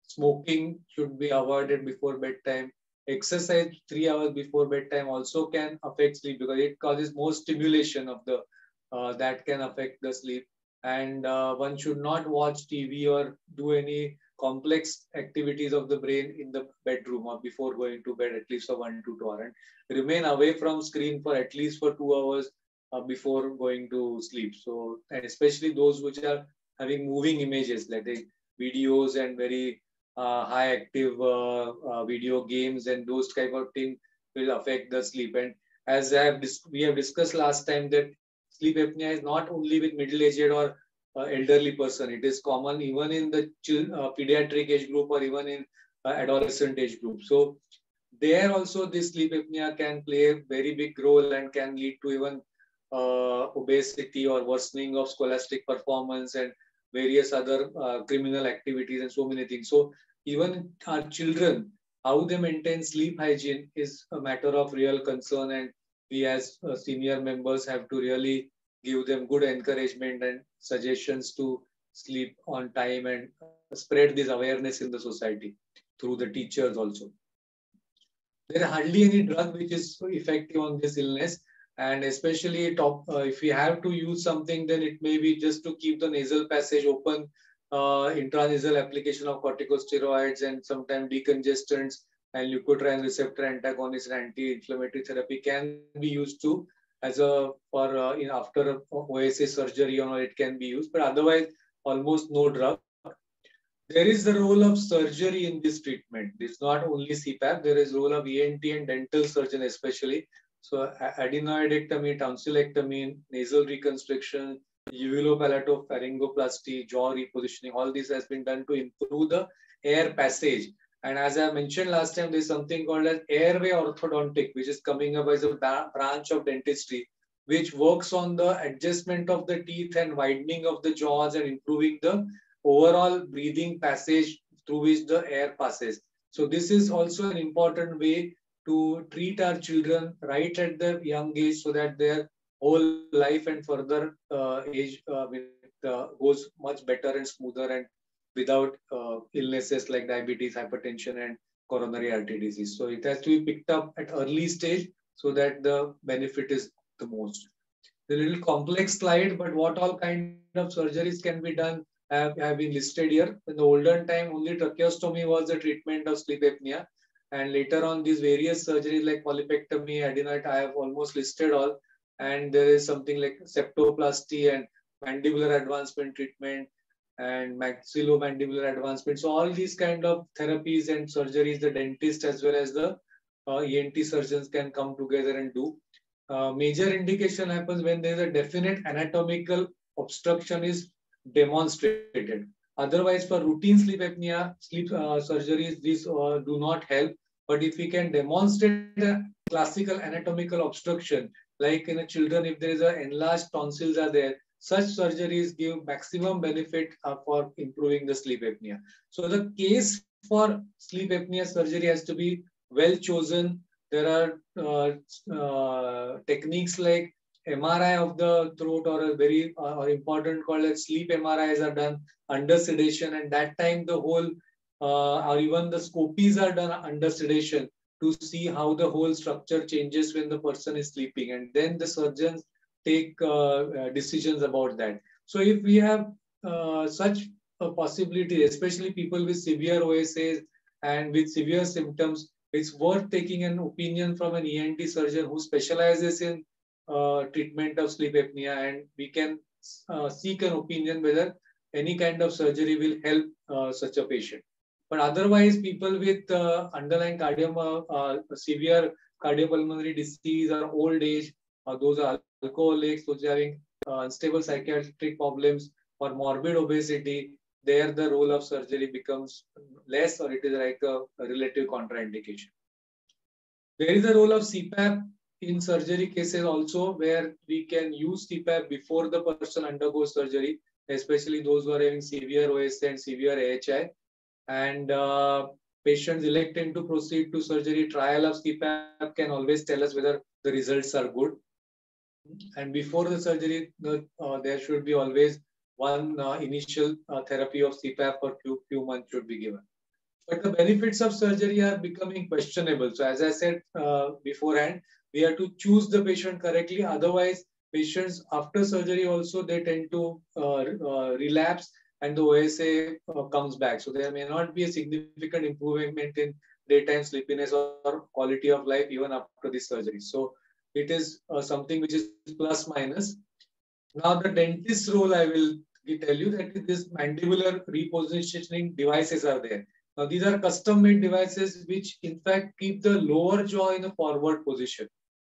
Smoking should be avoided before bedtime. Exercise 3 hours before bedtime also can affect sleep, because it causes more stimulation of the that can affect the sleep. And one should not watch TV or do any complex activities of the brain in the bedroom or before going to bed, at least for 1 to 2 hours. And remain away from screen for at least for 2 hours before going to sleep. So, and especially those which are having moving images, like videos and very high active video games and those type of things will affect the sleep. And as we have discussed last time, that sleep apnea is not only with middle-aged or elderly person. It is common even in the pediatric age group or even in adolescent age group. So there also this sleep apnea can play a very big role and can lead to even obesity or worsening of scholastic performance and various other criminal activities and so many things. So even our children, how they maintain sleep hygiene is a matter of real concern, and we as senior members have to really give them good encouragement and suggestions to sleep on time and spread this awareness in the society through the teachers also. There is hardly any drug which is effective on this illness, and especially if we have to use something, then it may be just to keep the nasal passage open, intranasal application of corticosteroids and sometimes decongestants and leukotriene receptor antagonists and anti-inflammatory therapy can be used to as a for after OSA surgery, or it can be used, but otherwise almost no drug. There is the role of surgery in this treatment. It's not only CPAP. There is role of ENT and dental surgeon especially. So adenoidectomy, tonsillectomy, nasal reconstruction, uvulopalato-pharyngoplasty, jaw repositioning, all this has been done to improve the air passage. And as I mentioned last time, there's something called as airway orthodontic, which is coming up as a branch of dentistry, which works on the adjustment of the teeth and widening of the jaws and improving the overall breathing passage through which the air passes. So this is also an important way to treat our children right at the young age, so that their whole life and further age goes much better and smoother and without illnesses like diabetes, hypertension, and coronary artery disease. So it has to be picked up at early stage so that the benefit is the most. The little complex slide, but what all kind of surgeries can be done have been listed here. In the olden time, only tracheostomy was the treatment of sleep apnea. And later on, these various surgeries like polypectomy, adenoid, I have almost listed all. And there is something like septoplasty and mandibular advancement treatment and maxillomandibular advancement. So all these kind of therapies and surgeries, the dentist as well as the ENT surgeons can come together and do. Major indication happens when there is a definite anatomical obstruction is demonstrated. Otherwise, for routine sleep apnea, sleep surgeries, these do not help. But if we can demonstrate a classical anatomical obstruction, like in a children, if there is an enlarged tonsils are there, such surgeries give maximum benefit for improving the sleep apnea. So the case for sleep apnea surgery has to be well chosen. There are techniques like MRI of the throat, or a very important called as sleep MRIs are done under sedation, and that time the whole or even the scopies are done under sedation to see how the whole structure changes when the person is sleeping, and then the surgeons take decisions about that. So if we have such a possibility, especially people with severe OSAs and with severe symptoms, it's worth taking an opinion from an ENT surgeon who specializes in treatment of sleep apnea, and we can seek an opinion whether any kind of surgery will help such a patient. But otherwise, people with underlying severe cardiopulmonary disease or old age, those are alcoholics, those are having unstable psychiatric problems or morbid obesity, there the role of surgery becomes less, or it is like a relative contraindication. There is a role of CPAP in surgery cases also, where we can use CPAP before the person undergoes surgery, especially those who are having severe OSA and severe AHI. And patients electing to proceed to surgery, trial of CPAP can always tell us whether the results are good. And before the surgery, there should be always one initial therapy of CPAP for few months should be given. But the benefits of surgery are becoming questionable. So as I said beforehand, we have to choose the patient correctly. Otherwise, patients after surgery also, they tend to relapse and the OSA comes back. So there may not be a significant improvement in daytime sleepiness or quality of life even after the surgery. So it is something which is plus minus. Now the dentist's role, I will tell you that this mandibular repositioning devices are there. Now these are custom-made devices which in fact keep the lower jaw in a forward position.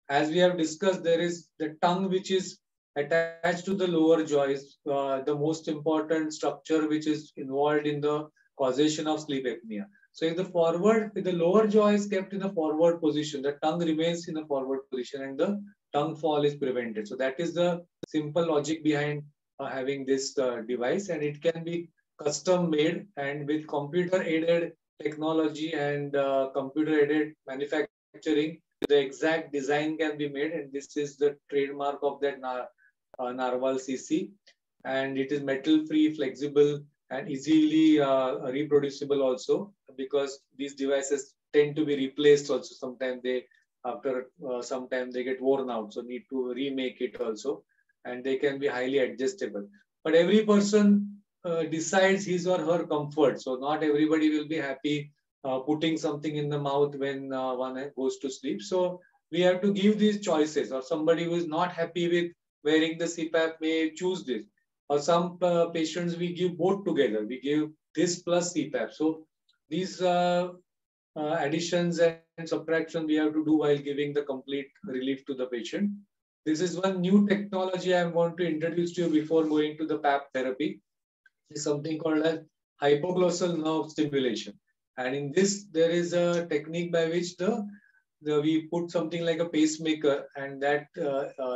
As we have discussed, there is the tongue which is attached to the lower jaws, the most important structure which is involved in the causation of sleep apnea. So if the lower jaw is kept in a forward position, the tongue remains in a forward position and the tongue fall is prevented. So that is the simple logic behind having this device, and it can be custom made, and with computer aided technology and computer aided manufacturing, the exact design can be made, and this is the trademark of that narwhal CC, and it is metal free, flexible, and easily reproducible also, because these devices tend to be replaced also. Sometimes they after some time they get worn out, so need to remake it also, and they can be highly adjustable. But every person decides his or her comfort, so not everybody will be happy putting something in the mouth when one goes to sleep. So we have to give these choices, or somebody who is not happy with wearing the CPAP may choose this, or some patients we give both together, we give this plus CPAP. So these additions and subtraction we have to do while giving the complete relief to the patient. This is one new technology I want to introduce to you before going to the PAP therapy. Is something called as hypoglossal nerve stimulation. And in this, there is a technique by which we put something like a pacemaker, and that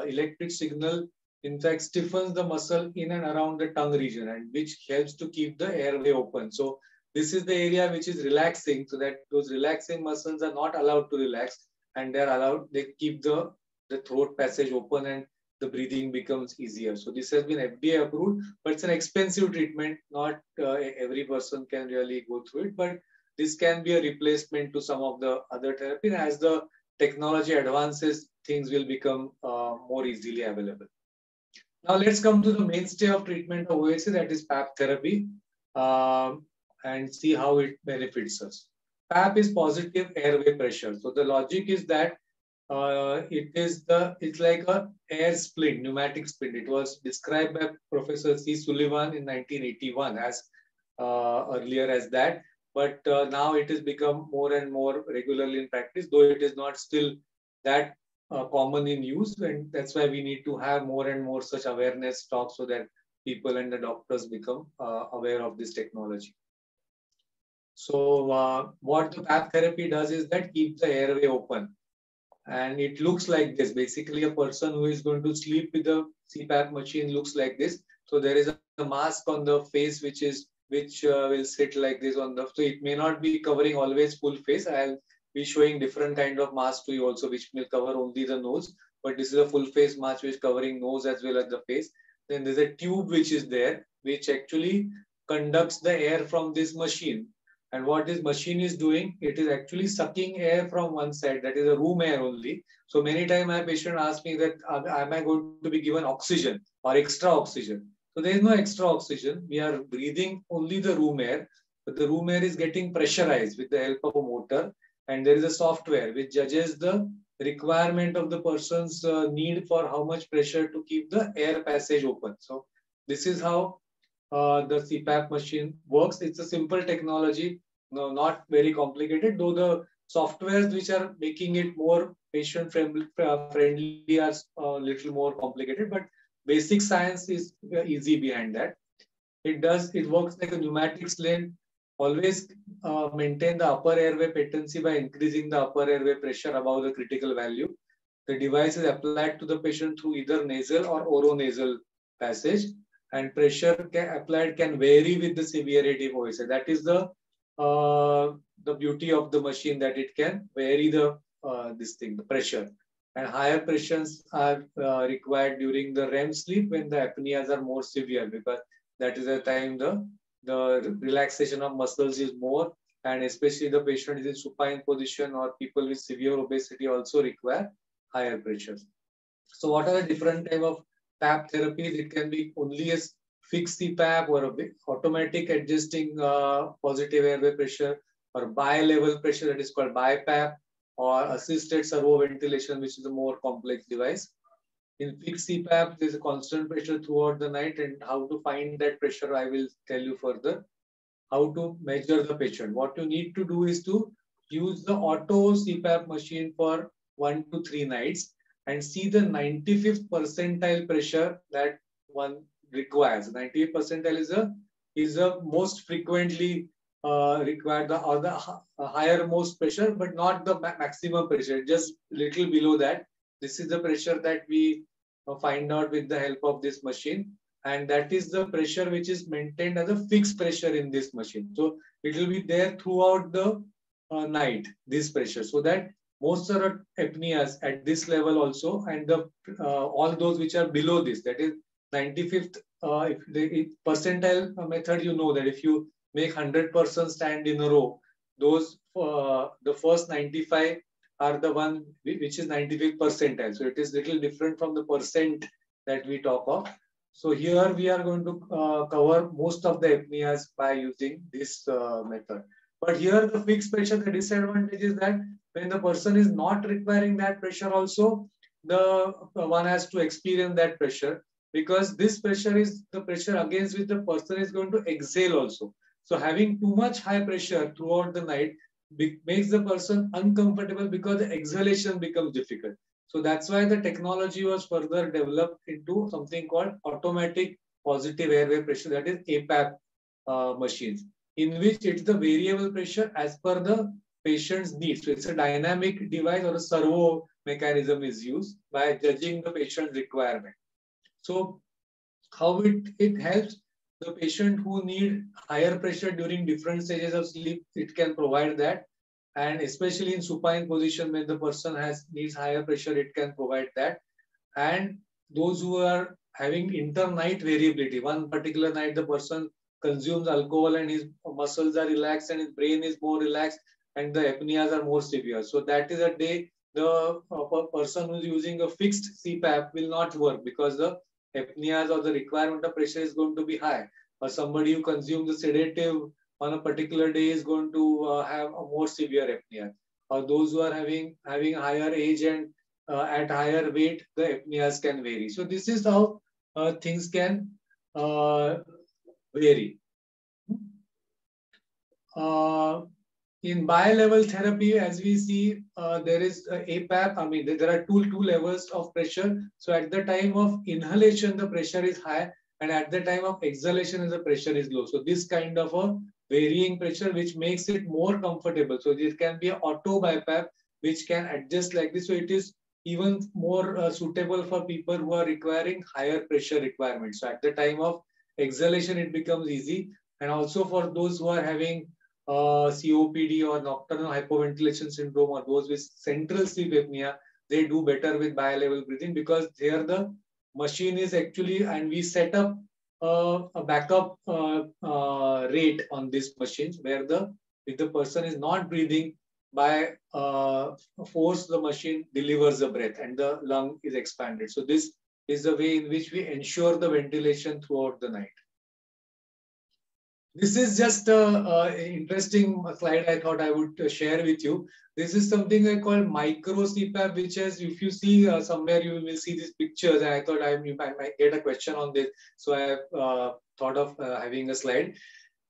electric signal in fact stiffens the muscle in and around the tongue region, and which helps to keep the airway open. So this is the area which is relaxing, so that those relaxing muscles are not allowed to relax, and they keep the throat passage open, and the breathing becomes easier. So this has been FDA approved, but it's an expensive treatment. Not every person can really go through it, but this can be a replacement to some of the other therapy. And as the technology advances, things will become more easily available. Now let's come to the mainstay of treatment of OSA, that is PAP therapy, and see how it benefits us. PAP is positive airway pressure. So the logic is that it's like a air splint, pneumatic splint. It was described by Professor C. Sullivan in 1981 as earlier as that, but now it has become more and more regularly in practice, though it is not still that common in use, and that's why we need to have more and more such awareness talks so that people and the doctors become aware of this technology. So what the PAP therapy does is that keep the airway open. And it looks like this. Basically, a person who is going to sleep with a CPAP machine looks like this. So there is a mask on the face which will sit like this on the. So it may not be covering always full face. I'll be showing different kind of mask to you also, which will cover only the nose. But this is a full face mask which is covering nose as well as the face. Then there's a tube which is there, which actually conducts the air from this machine. And what this machine is doing, it is actually sucking air from one side, that is a room air only. So many times my patient asks me that, am I going to be given oxygen or extra oxygen? So there is no extra oxygen. We are breathing only the room air, but the room air is getting pressurized with the help of a motor. And there is a software which judges the requirement of the person's need for how much pressure to keep the air passage open. So this is how the CPAP machine works. It's a simple technology, no, not very complicated, though the softwares which are making it more patient friendly are a little more complicated, but basic science is easy behind that. It works like a pneumatic sling. Always maintain the upper airway patency by increasing the upper airway pressure above the critical value. The device is applied to the patient through either nasal or oronasal passage, and pressure applied can vary with the severity of OSA. That is the beauty of the machine, that it can vary the pressure. And higher pressures are required during the REM sleep when the apneas are more severe, because that is the time the relaxation of muscles is more, and especially the patient is in supine position or people with severe obesity also require higher pressures. So what are the different type of PAP therapies? It can be only a fixed CPAP or a automatic adjusting positive airway pressure, or bi-level pressure, that is called BiPAP, or assisted servo ventilation, which is a more complex device. In fixed CPAP, there is a constant pressure throughout the night, and how to find that pressure I will tell you further. How to measure the patient. What you need to do is to use the auto CPAP machine for 1 to 3 nights, and see the 95th percentile pressure that one requires. 98th percentile is the most frequently required, or the higher most pressure, but not the maximum pressure, just little below that. This is the pressure that we find out with the help of this machine, and that is the pressure which is maintained as a fixed pressure in this machine. So it will be there throughout the night, this pressure, so that most of the apneas at this level also, and the all those which are below this, that is 95th if the percentile method, you know that if you make 100% stand in a row, those the first 95 are the one which is 95th percentile. So it is little different from the percent that we talk of. So here we are going to cover most of the apneas by using this method. But here the fixed pressure, the disadvantage is that when the person is not requiring that pressure also, the one has to experience that pressure, because this pressure is the pressure against which the person is going to exhale also. So having too much high pressure throughout the night makes the person uncomfortable, because the exhalation becomes difficult. So that's why the technology was further developed into something called automatic positive airway pressure, that is APAP machines, in which it's the variable pressure as per the patient's needs. So it's a dynamic device, or a servo mechanism is used by judging the patient's requirement. So how it helps the patient who need higher pressure during different stages of sleep, it can provide that. And especially in supine position, when the person needs higher pressure, it can provide that. And those who are having inter-night variability, one particular night the person consumes alcohol and his muscles are relaxed and his brain is more relaxed, and the apneas are more severe. So that is a day the person who is using a fixed CPAP will not work, because the apneas or the requirement of pressure is going to be high. Or somebody who consumes a sedative on a particular day is going to have a more severe apnea. Or those who are having higher age and at higher weight, the apneas can vary. So this is how things can vary. In bi-level therapy, as we see, there is APAP. I mean, there are two levels of pressure. So at the time of inhalation, the pressure is high, and at the time of exhalation, the pressure is low. So this kind of a varying pressure, which makes it more comfortable. So this can be an auto BiPAP, which can adjust like this. So it is even more suitable for people who are requiring higher pressure requirements. So at the time of exhalation, it becomes easy. And also for those who are having COPD or nocturnal hypoventilation syndrome, or those with central sleep apnea, they do better with bi-level breathing, because there the machine is actually, and we set up a backup rate on this machine, where if the person is not breathing, by force the machine delivers the breath and the lung is expanded. So this is the way in which we ensure the ventilation throughout the night. This is just an interesting slide I thought I would share with you. This is something I call micro CPAP, which is, if you see somewhere, you will see these pictures. And I thought I might get a question on this. So I have thought of having a slide.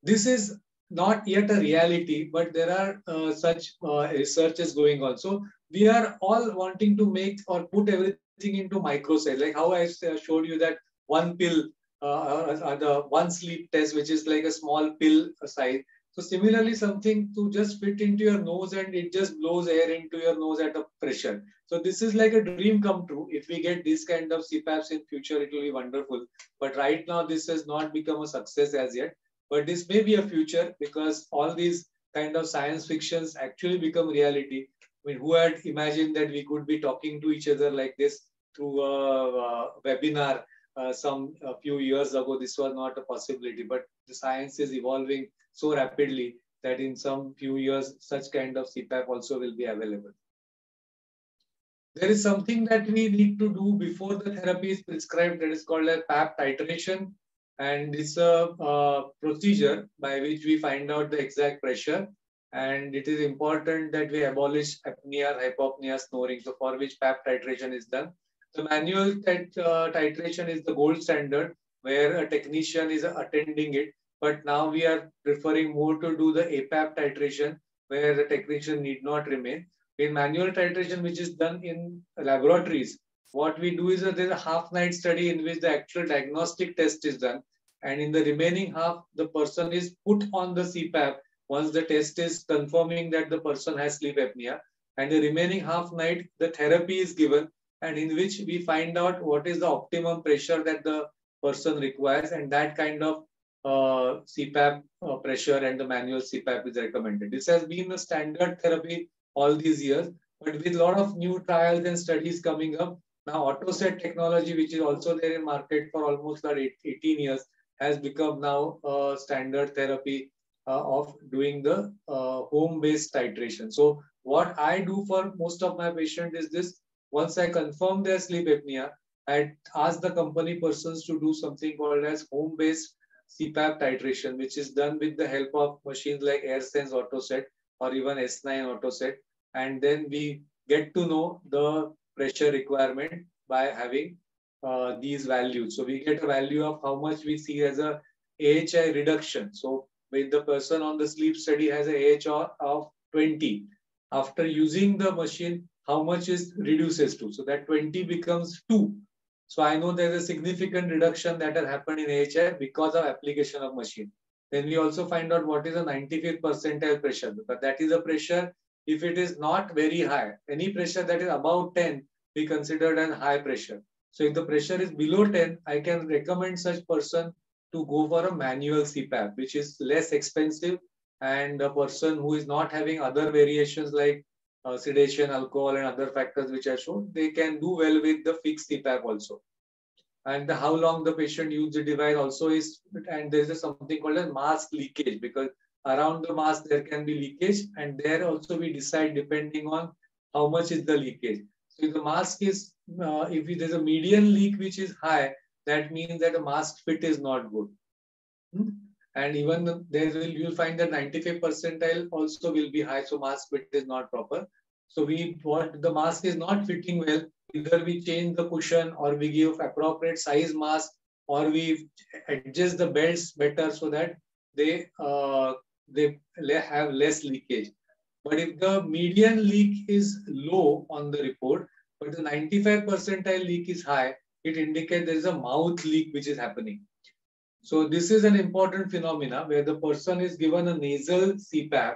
This is not yet a reality, but there are such researches going on. So we are all wanting to make or put everything into micro size, like how I showed you that one pill, the one sleep test, which is like a small pill size. So similarly, something to just fit into your nose and it just blows air into your nose at a pressure. So this is like a dream come true. If we get this kind of CPAPs in future, it will be wonderful. But right now, this has not become a success as yet. But this may be a future, because all these kind of science fictions actually become reality. I mean, who had imagined that we could be talking to each other like this through a webinar a few years ago? This was not a possibility, but the science is evolving so rapidly that in some few years, such kind of CPAP also will be available. There is something that we need to do before the therapy is prescribed, that is called a PAP titration. And it's a procedure by which we find out the exact pressure. And it is important that we abolish apnea, hypopnea, snoring, so for which PAP titration is done. The manual titration is the gold standard, where a technician is attending it. But now we are preferring more to do the APAP titration, where the technician need not remain. In manual titration, which is done in laboratories, what we do is that there's a half night study in which the actual diagnostic test is done. And in the remaining half, the person is put on the CPAP once the test is confirming that the person has sleep apnea. And the remaining half night, the therapy is given, and in which we find out what is the optimum pressure that the person requires, and that kind of CPAP pressure and the manual CPAP is recommended. This has been a standard therapy all these years, but with a lot of new trials and studies coming up, now AutoSet technology, which is also there in market for almost about 18 years, has become now a standard therapy of doing the home-based titration. So what I do for most of my patients is this: once I confirm their sleep apnea, I ask the company persons to do something called as home-based CPAP titration, which is done with the help of machines like AirSense AutoSet or even S9 AutoSet. And then we get to know the pressure requirement by having these values. So we get a value of how much we see as a AHI reduction. So when the person on the sleep study has a AHI of 20, after using the machine, how much is reduces to? So that 20 becomes 2. So I know there's a significant reduction that has happened in AHI because of application of machine. Then we also find out what is a 95th percentile pressure, but that is a pressure if it is not very high. Any pressure that is above 10 be considered as high pressure. So if the pressure is below 10, I can recommend such person to go for a manual CPAP, which is less expensive, and a person who is not having other variations like sedation, alcohol, and other factors which I showed, they can do well with the fixed CPAP also. And how long the patient use the device also is, and there is something called a mask leakage, because around the mask there can be leakage, and there also we decide depending on how much is the leakage. So if the mask is, if there's a median leak which is high, that means that the mask fit is not good. And even there you'll find that 95th percentile also will be high, so mask fit is not proper. So what the mask is not fitting well, either we change the cushion or we give appropriate size mask, or we adjust the belts better so that they have less leakage. But if the median leak is low on the report, but the 95th percentile leak is high, it indicates there is a mouth leak which is happening. So this is an important phenomena where the person is given a nasal CPAP,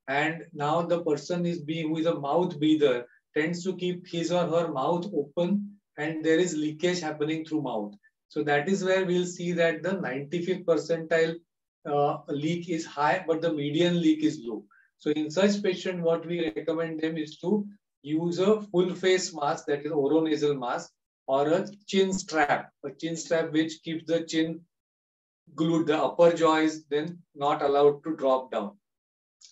and now the person is who is a mouth breather tends to keep his or her mouth open, and there is leakage happening through mouth. So that is where we'll see that the 95th percentile leak is high, but the median leak is low. So in such patient, what we recommend them is to use a full face mask, that is oronasal mask, or a chin strap which keeps the chin glued, the upper jaw is then not allowed to drop down.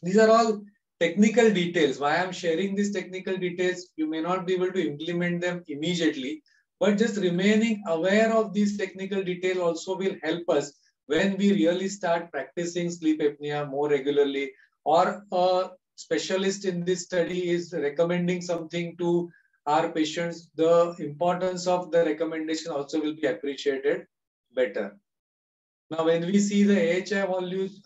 These are all technical details. Why I'm sharing these technical details, you may not be able to implement them immediately, but just remaining aware of these technical details also will help us when we really start practicing sleep apnea more regularly, or a specialist in this study is recommending something to our patients. The importance of the recommendation also will be appreciated better. Now, when we see the AHI values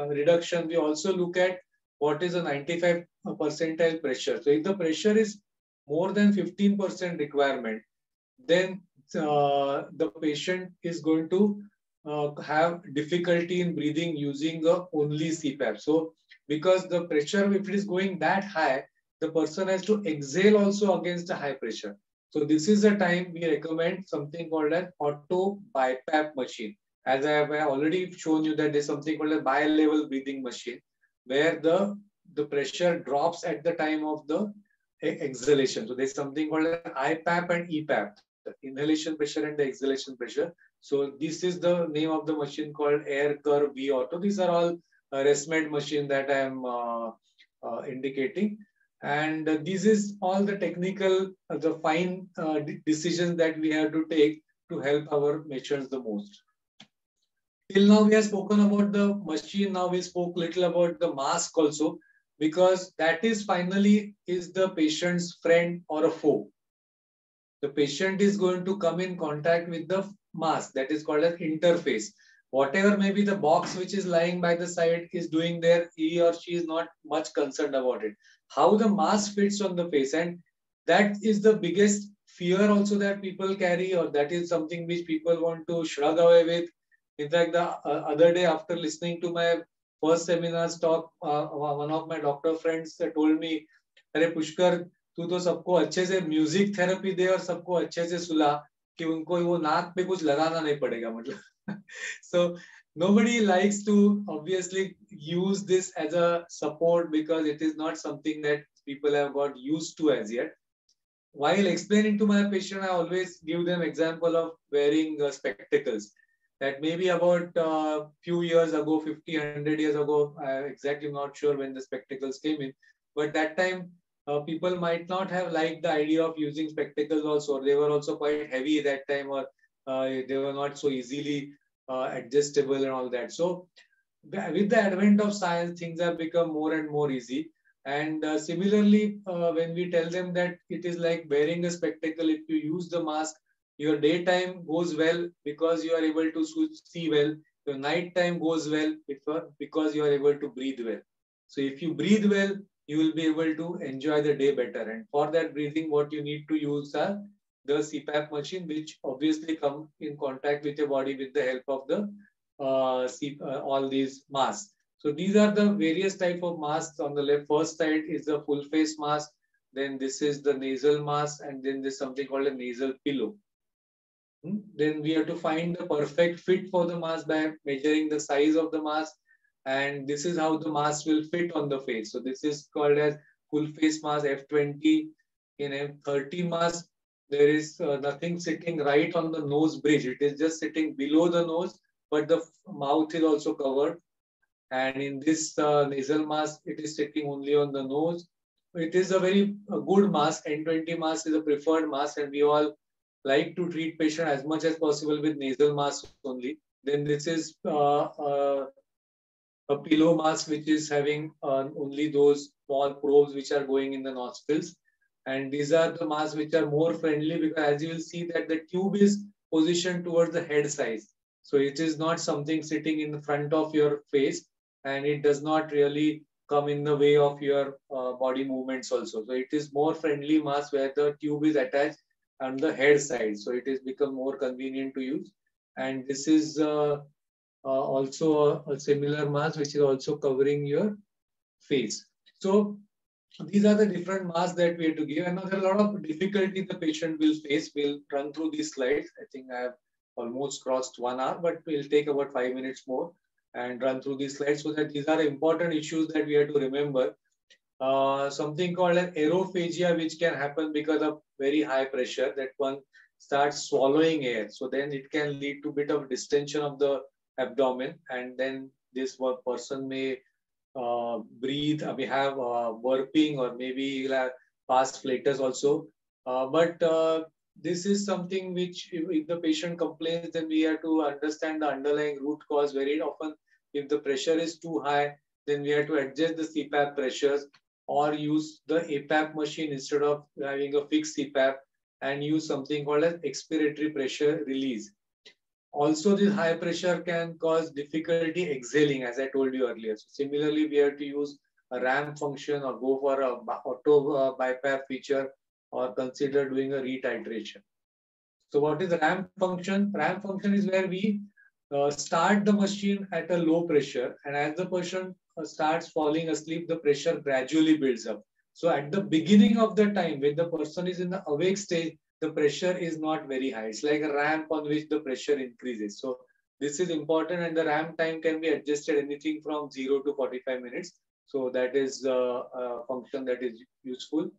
reduction, we also look at what is a 95th percentile pressure. So if the pressure is more than 15% requirement, then the patient is going to have difficulty in breathing using only CPAP. So because the pressure, if it is going that high, the person has to exhale also against a high pressure. So this is the time we recommend something called an auto BiPAP machine. As I have already shown you that there's something called a bi-level breathing machine, where the pressure drops at the time of the exhalation. So there's something called an IPAP and EPAP, the inhalation pressure and the exhalation pressure. So this is the name of the machine called Air Curve V Auto. These are all ResMed machine that I am indicating. And this is all the technical, the fine decisions that we have to take to help our patients the most. Till now, we have spoken about the machine. Now we spoke little about the mask also, because that is finally is the patient's friend or a foe. The patient is going to come in contact with the mask, that is called an interface. Whatever may be the box which is lying by the side is doing there, he or she is not much concerned about it. How the mask fits on the face, and that is the biggest fear also that people carry, or that is something which people want to shrug away with. In fact, the other day after listening to my first seminar's talk, one of my doctor friends told me, "अरे पुष्कर, तू तो सबको अच्छे से music therapy दे और सबको अच्छे से सुला कि उनको वो नाक पे कुछ लगाना नहीं पड़ेगा." मतलब so nobody likes to obviously use this as a support because it is not something that people have got used to as yet. While explaining to my patient, I always give them example of wearing spectacles. That maybe about few years ago, 50, 100 years ago, I'm exactly not sure when the spectacles came in, but that time people might not have liked the idea of using spectacles also. They were also quite heavy that time, or they were not so easily adjustable and all that. So with the advent of science, things have become more and more easy. And similarly, when we tell them that it is like wearing a spectacle, if you use the mask, your daytime goes well because you are able to see well. Your nighttime goes well because you are able to breathe well. So if you breathe well, you will be able to enjoy the day better. And for that breathing, what you need to use are the CPAP machine, which obviously come in contact with your body with the help of the all these masks. So these are the various type of masks. On the left first side is the full face mask. Then this is the nasal mask, and then there's something called a nasal pillow. Then we have to find the perfect fit for the mask by measuring the size of the mask. And this is how the mask will fit on the face. So this is called as full face mask F20. In F30 mask, there is nothing sitting right on the nose bridge. It is just sitting below the nose, but the mouth is also covered. And in this nasal mask, it is sitting only on the nose. It is a very good mask. N20 mask is a preferred mask, and we all like to treat patient as much as possible with nasal mask only. Then this is a pillow mask, which is having only those small probes which are going in the nostrils. And these are the masks which are more friendly because as you will see that the tube is positioned towards the head size. So it is not something sitting in the front of your face, and it does not really come in the way of your body movements also. So it is more friendly mask where the tube is attached on the head side. So it is become more convenient to use. And this is also a similar mask which is also covering your face. So these are the different masks that we have to give. And now there are a lot of difficulty the patient will face. We'll run through these slides. I think I have almost crossed 1 hour, but we'll take about 5 minutes more and run through these slides so that these are important issues that we have to remember. Something called an aerophagia, which can happen because of very high pressure, that one starts swallowing air. So then it can lead to a bit of distension of the abdomen, and then this person may breathe, we have burping, or maybe you'll have fast flatus also. But this is something which if the patient complains, then we have to understand the underlying root cause. Very often, if the pressure is too high, then we have to adjust the CPAP pressures or use the APAP machine instead of having a fixed CPAP, and use something called as expiratory pressure release. Also, this high pressure can cause difficulty exhaling, as I told you earlier. So similarly, we have to use a ramp function or go for a auto BiPAP feature or consider doing a retitration. So what is the ramp function? Ramp function is where we start the machine at a low pressure, and as the person starts falling asleep, the pressure gradually builds up. So at the beginning of the time, when the person is in the awake stage, the pressure is not very high. It's like a ramp on which the pressure increases. So this is important, and the ramp time can be adjusted anything from 0 to 45 minutes. So that is a function that is useful.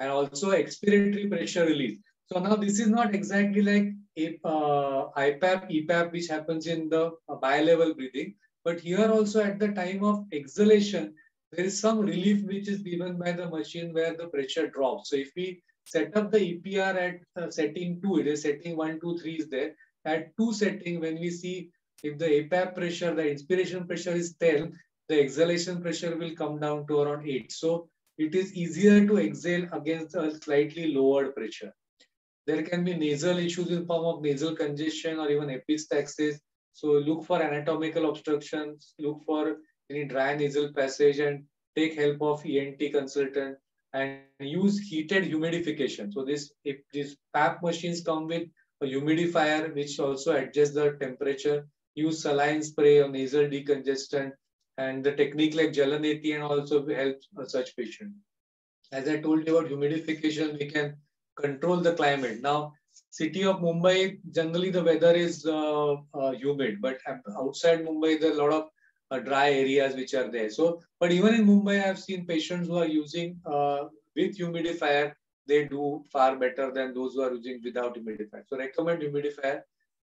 And also expiratory pressure release. So now this is not exactly like IPAP, EPAP, which happens in the bi-level breathing. But here also at the time of exhalation, there is some relief which is given by the machine where the pressure drops. So if we set up the EPR at setting 2, it is setting 1, 2, 3 is there. At 2 setting, when we see if the APAP pressure, the inspiration pressure is 10, the exhalation pressure will come down to around 8. So it is easier to exhale against a slightly lowered pressure. There can be nasal issues in form of nasal congestion or even epistaxis. So look for anatomical obstructions, look for any dry nasal passage, and take help of ENT consultant. and use heated humidification. So if these PAP machines come with a humidifier which also adjusts the temperature, use saline spray or nasal decongestant, and the technique like Jalaneti and also helps such patient. As I told you about humidification, we can control the climate. Now, city of Mumbai, generally the weather is humid, but outside Mumbai, there are a lot of dry areas which are there. So, but even in Mumbai, I've seen patients who are using with humidifier, they do far better than those who are using without humidifier. So, recommend humidifier.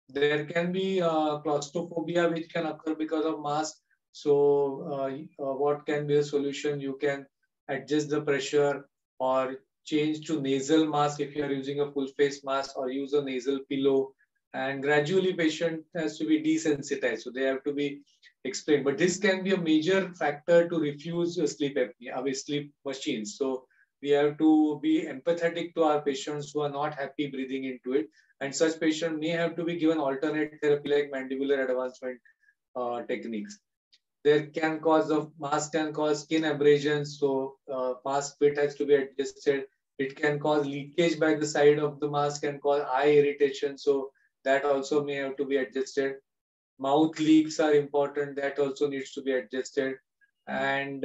There can be claustrophobia which can occur because of mask. So, what can be a solution? You can adjust the pressure or change to nasal mask if you are using a full face mask, or use a nasal pillow, and gradually patient has to be desensitized, so they have to be explained. But this can be a major factor to refuse sleep apnea with sleep machines. So we have to be empathetic to our patients who are not happy breathing into it, and such patient may have to be given alternate therapy like mandibular advancement techniques. There can cause of mask can cause skin abrasions, so mask fit has to be adjusted. It can cause leakage by the side of the mask and cause eye irritation, so that also may have to be adjusted. Mouth leaks are important, that also needs to be adjusted. And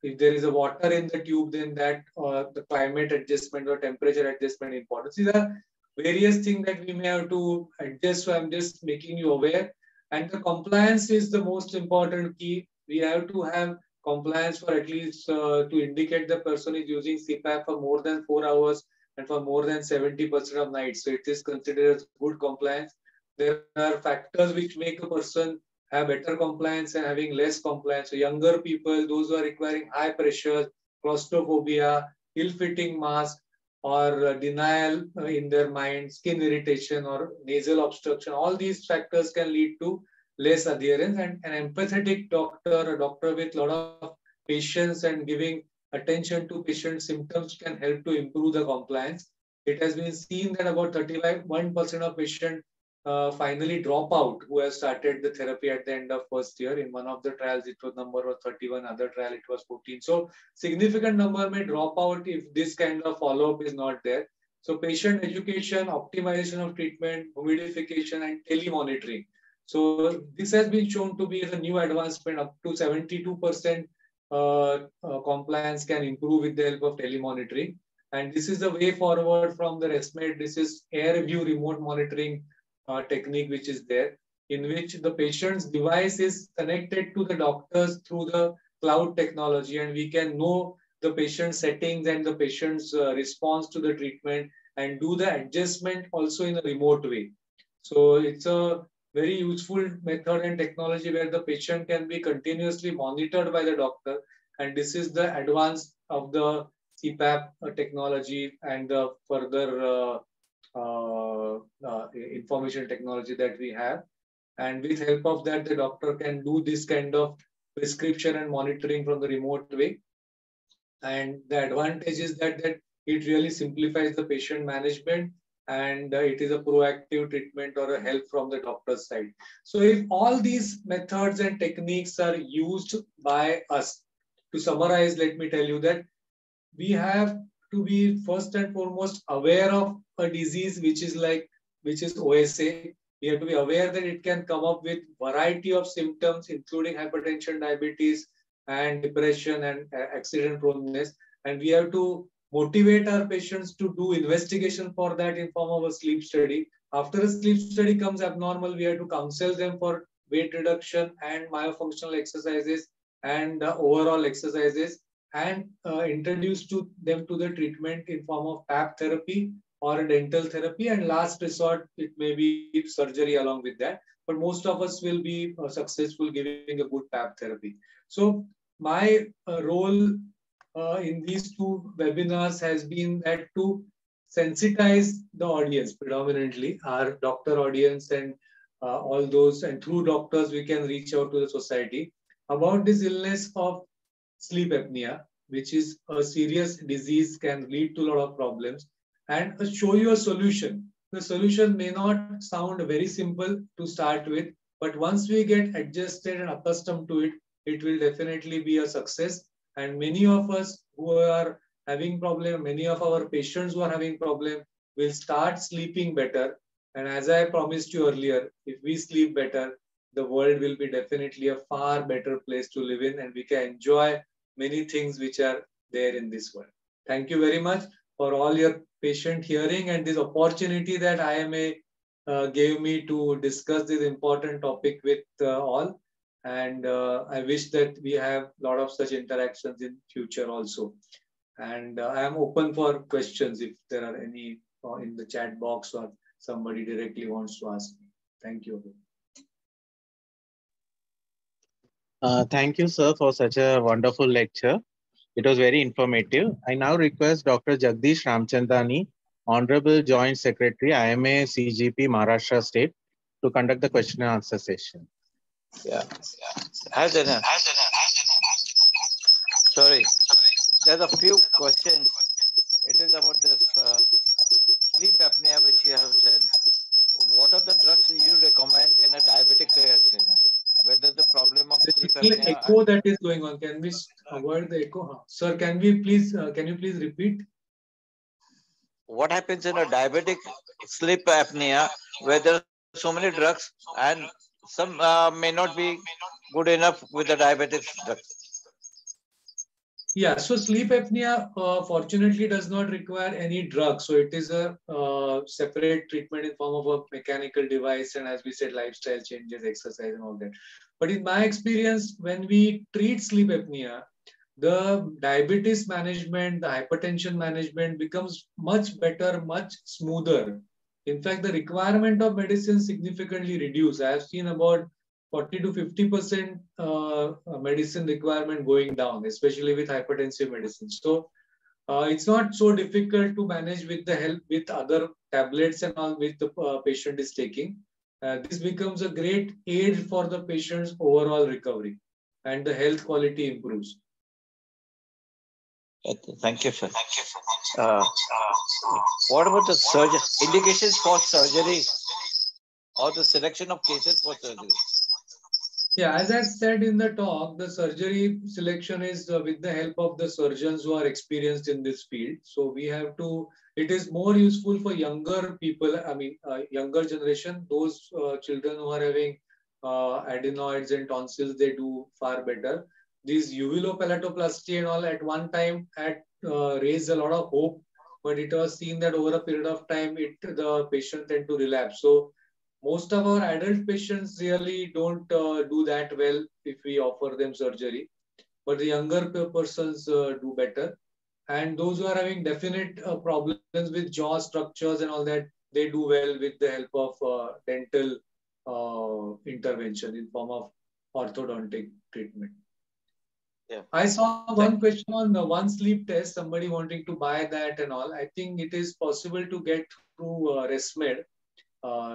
if there is a water in the tube, then that the climate adjustment or temperature adjustment important. These are various things that we may have to adjust. So I'm just making you aware. And the compliance is the most important key. We have to have compliance for at least to indicate the person is using CPAP for more than 4 hours and for more than 70% of nights. So it is considered as good compliance. There are factors which make a person have better compliance and having less compliance. So younger people, those who are requiring high pressure, claustrophobia, ill-fitting mask, or denial in their mind, skin irritation or nasal obstruction, all these factors can lead to less adherence. And an empathetic doctor, a doctor with a lot of patience and giving attention to patient symptoms can help to improve the compliance. It has been seen that about 35% of patients finally drop out who have started the therapy at the end of first year. In one of the trials, it was number was 31, other trial it was 14. So significant number may drop out if this kind of follow-up is not there. So patient education, optimization of treatment, humidification, and telemonitoring. So this has been shown to be the new advancement. Up to 72% compliance can improve with the help of telemonitoring. And this is the way forward from the ResMed. This is AirView remote monitoring technique which is there, in which the patient's device is connected to the doctors through the cloud technology, and we can know the patient's settings and the patient's response to the treatment and do the adjustment also in a remote way. So it's a very useful method and technology where the patient can be continuously monitored by the doctor, and this is the advance of the CPAP technology and the further information technology that we have. And with help of that, the doctor can do this kind of prescription and monitoring from the remote way. And the advantage is that it really simplifies the patient management, and it is a proactive treatment or a help from the doctor's side. So if all these methods and techniques are used by us, to summarize, let me tell you that we have to be first and foremost aware of a disease which is OSA. We have to be aware that it can come up with variety of symptoms, including hypertension, diabetes, and depression and accident proneness. And we have to motivate our patients to do investigation for that in form of a sleep study. After a sleep study comes abnormal, we have to counsel them for weight reduction and myofunctional exercises and overall exercises, and introduce them to the treatment in form of PAP therapy or a dental therapy, and last resort, it may be surgery along with that. But most of us will be successful giving a good PAP therapy. So my role in these two webinars has been that to sensitize the audience, predominantly our doctor audience and all those, and through doctors we can reach out to the society about this illness of sleep apnea, which is a serious disease, can lead to a lot of problems, and show you a solution. The solution may not sound very simple to start with, but once we get adjusted and accustomed to it, it will definitely be a success. And many of us who are having problem, many of our patients who are having problem will start sleeping better. And as I promised you earlier, if we sleep better, the world will be definitely a far better place to live in, and we can enjoy many things which are there in this world. Thank you very much for all your patient hearing and this opportunity that IMA gave me to discuss this important topic with all. And I wish that we have a lot of such interactions in future also. And I am open for questions if there are any in the chat box or somebody directly wants to ask me. Thank you. Thank you, sir, for such a wonderful lecture. It was very informative. I now request Dr. Jagdish Ramchandani, Honorable Joint Secretary, IMA CGP, Maharashtra State, to conduct the question and answer session. Yeah. Hi, Dana. Sorry. There's a few questions. It is about this sleep apnea, which you have said. What are the drugs you recommend in a diabetic patient? Whether the problem of sleep apnea... Echo that is going on. Can we avoid the echo? Sir, can you please repeat? What happens in a diabetic sleep apnea where there are so many drugs and some may not be good enough with the diabetic drugs? Yeah, so sleep apnea fortunately does not require any drug. So it is a separate treatment in form of a mechanical device, and as we said, lifestyle changes, exercise and all that. But in my experience, when we treat sleep apnea, the diabetes management, the hypertension management becomes much better, much smoother. In fact, the requirement of medicine significantly reduced. I have seen about 40 to 50% medicine requirement going down, especially with hypertensive medicine. So it's not so difficult to manage with the help with other tablets and all which the patient is taking. This becomes a great aid for the patient's overall recovery, and the health quality improves. Thank you, sir. What about the surgery? Indications for surgery or the selection of cases for surgery? Yeah, as I said in the talk, the surgery selection is with the help of the surgeons who are experienced in this field. So we have to, it is more useful for younger people, I mean, younger generation, those children who are having adenoids and tonsils, they do far better. These uvulopalatoplasty and all at one time had raised a lot of hope, but it was seen that over a period of time, the patient tend to relapse. So most of our adult patients really don't do that well if we offer them surgery, but the younger persons do better. And those who are having definite problems with jaw structures and all that, they do well with the help of dental intervention in form of orthodontic treatment. Yeah. I saw one question on the one sleep test, somebody wanting to buy that and all. I think it is possible to get through ResMed,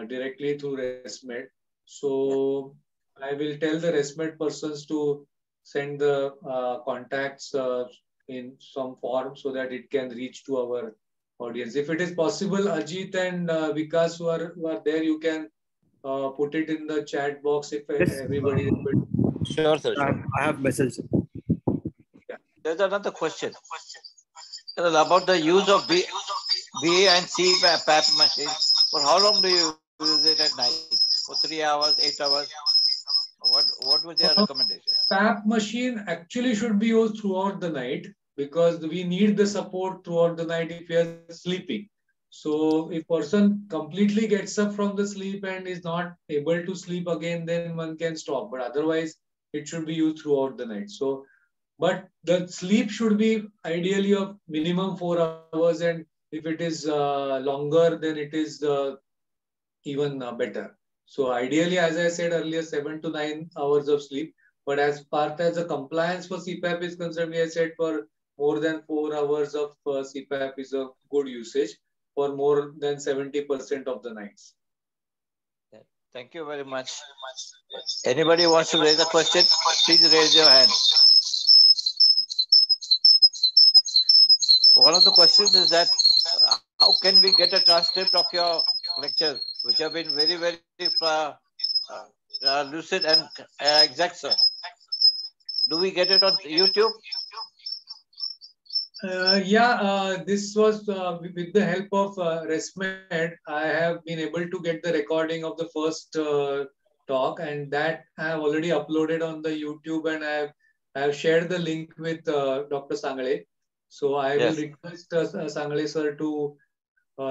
directly through ResMed. So I will tell the ResMed persons to send the contacts in some form so that it can reach to our audience. If it is possible, Ajit and Vikas who are there, you can put it in the chat box if everybody is able to. Sure, sir. Sure. I have message. Yeah. There's another question about the use of BA and CPAP machine. For how long do you use it at night? For 3 hours, 8 hours? What was their recommendation? PAP machine actually should be used throughout the night because we need the support throughout the night if we are sleeping. So if person completely gets up from the sleep and is not able to sleep again, then one can stop. But otherwise, it should be used throughout the night. So, but the sleep should be ideally of minimum 4 hours, and if it is longer, then it is even better. So ideally, as I said earlier, 7 to 9 hours of sleep. But as far as the compliance for CPAP is concerned, we have said for more than 4 hours of CPAP is a good usage for more than 70% of the nights. Thank you very much. Anybody wants to raise a question, please raise your hand. One of the questions is that how can we get a transcript of your lectures, which have been very, very lucid and exact, sir? Do we get it on YouTube? This was with the help of ResMed. I have been able to get the recording of the first talk, and that I have already uploaded on the YouTube, and I have shared the link with Dr. Sangale. So I will Yes. request Sangale sir to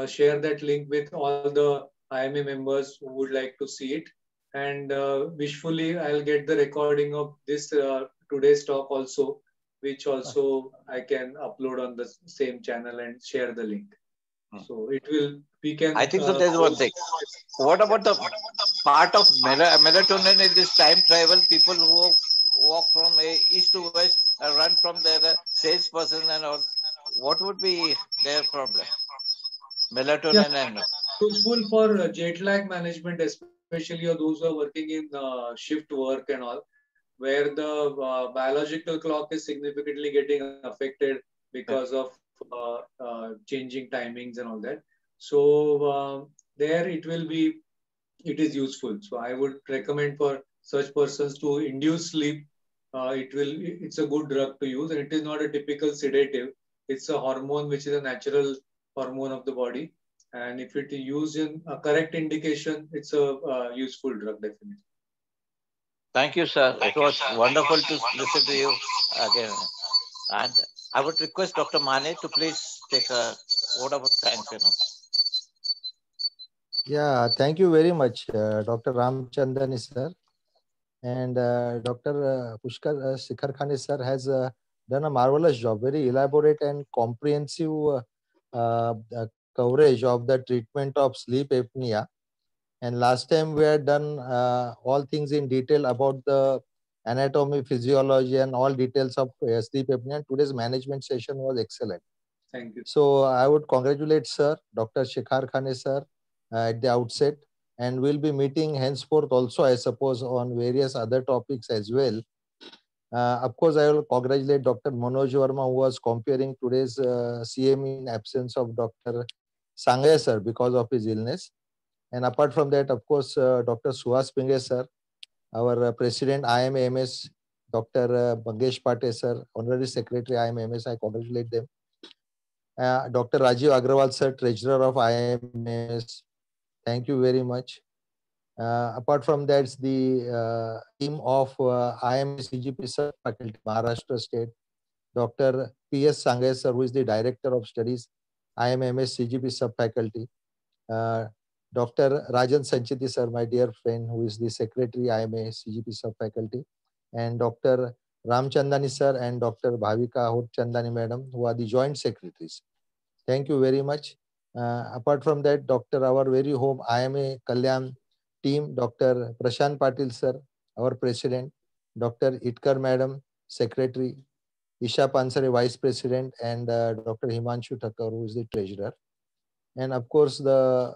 share that link with all the IMA members who would like to see it. And wishfully, I'll get the recording of this today's talk also, which also I can upload on the same channel and share the link. So it will, we can. I think so. There's one thing. What about the part of melatonin in this time travel? People who walk from east to west, run from their salesperson and all. What would be their problem? Yeah, Melatonin and useful for jet lag management, especially those who are working in shift work and all, where the biological clock is significantly getting affected because of changing timings and all that. So there it will be, it is useful. So I would recommend for such persons to induce sleep. It's a good drug to use, and it is not a typical sedative. It's a hormone which is a natural hormone of the body, and if it is used in a correct indication, it's a useful drug definitely. thank you, sir. It was wonderful to listen to you again. And I would request Dr. Mane to please take a word of thanks. Yeah, thank you very much, Dr. Ramchandani sir. And Dr. Pushkar Shikarkhane sir has done a marvelous job, very elaborate and comprehensive coverage of the treatment of sleep apnea. And last time we had done all things in detail about the anatomy, physiology, and all details of sleep apnea. Today's management session was excellent. Thank you. So I would congratulate sir, Dr. Shikarkhane sir, at the outset. And we'll be meeting henceforth also, I suppose, on various other topics as well. Of course, I will congratulate Dr. Manoj Verma, who was comparing today's CM in absence of Dr. Sangaya sir because of his illness. And apart from that, of course, Dr. Suhas Pingre sir, our President IMAMS, Dr. Bangesh Pate sir, Honorary Secretary IMAMS, I congratulate them. Dr. Rajiv Agrawal sir, Treasurer of IMAMS, thank you very much. Apart from that, the team of IMA CGP sub faculty, Maharashtra State, Dr. P.S. Sangay sir, who is the Director of Studies, IMMS CGP sub faculty. Dr. Rajan Sanchiti sir, my dear friend, who is the Secretary IMA CGP sub faculty, and Dr. Ramchandani sir and Dr. Bhavika Chandani madam, who are the joint secretaries. Thank you very much. Apart from that, Dr. our very home IMA Kalyan team, Dr. Prashant Patil sir, our president, Dr. Itkar madam, secretary, Isha Pansare, vice president, and Dr. Himanshu Thakur, who is the treasurer. And of course, the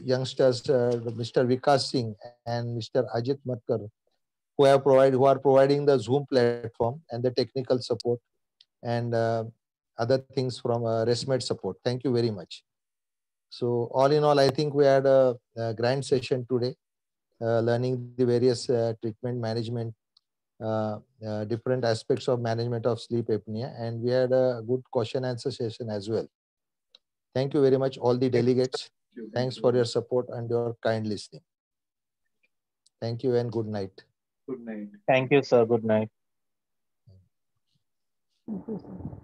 youngsters, Mr. Vikas Singh and Mr. Ajit Matkar, who are providing the Zoom platform and the technical support and other things from ResMed support. Thank you very much. So all in all, I think we had a grand session today, learning the various treatment management, different aspects of management of sleep apnea, and we had a good question answer session as well. Thank you very much, all the delegates. Thanks for your support and your kind listening. Thank you and good night. Good night. Thank you, sir. Good night. Thank you, sir.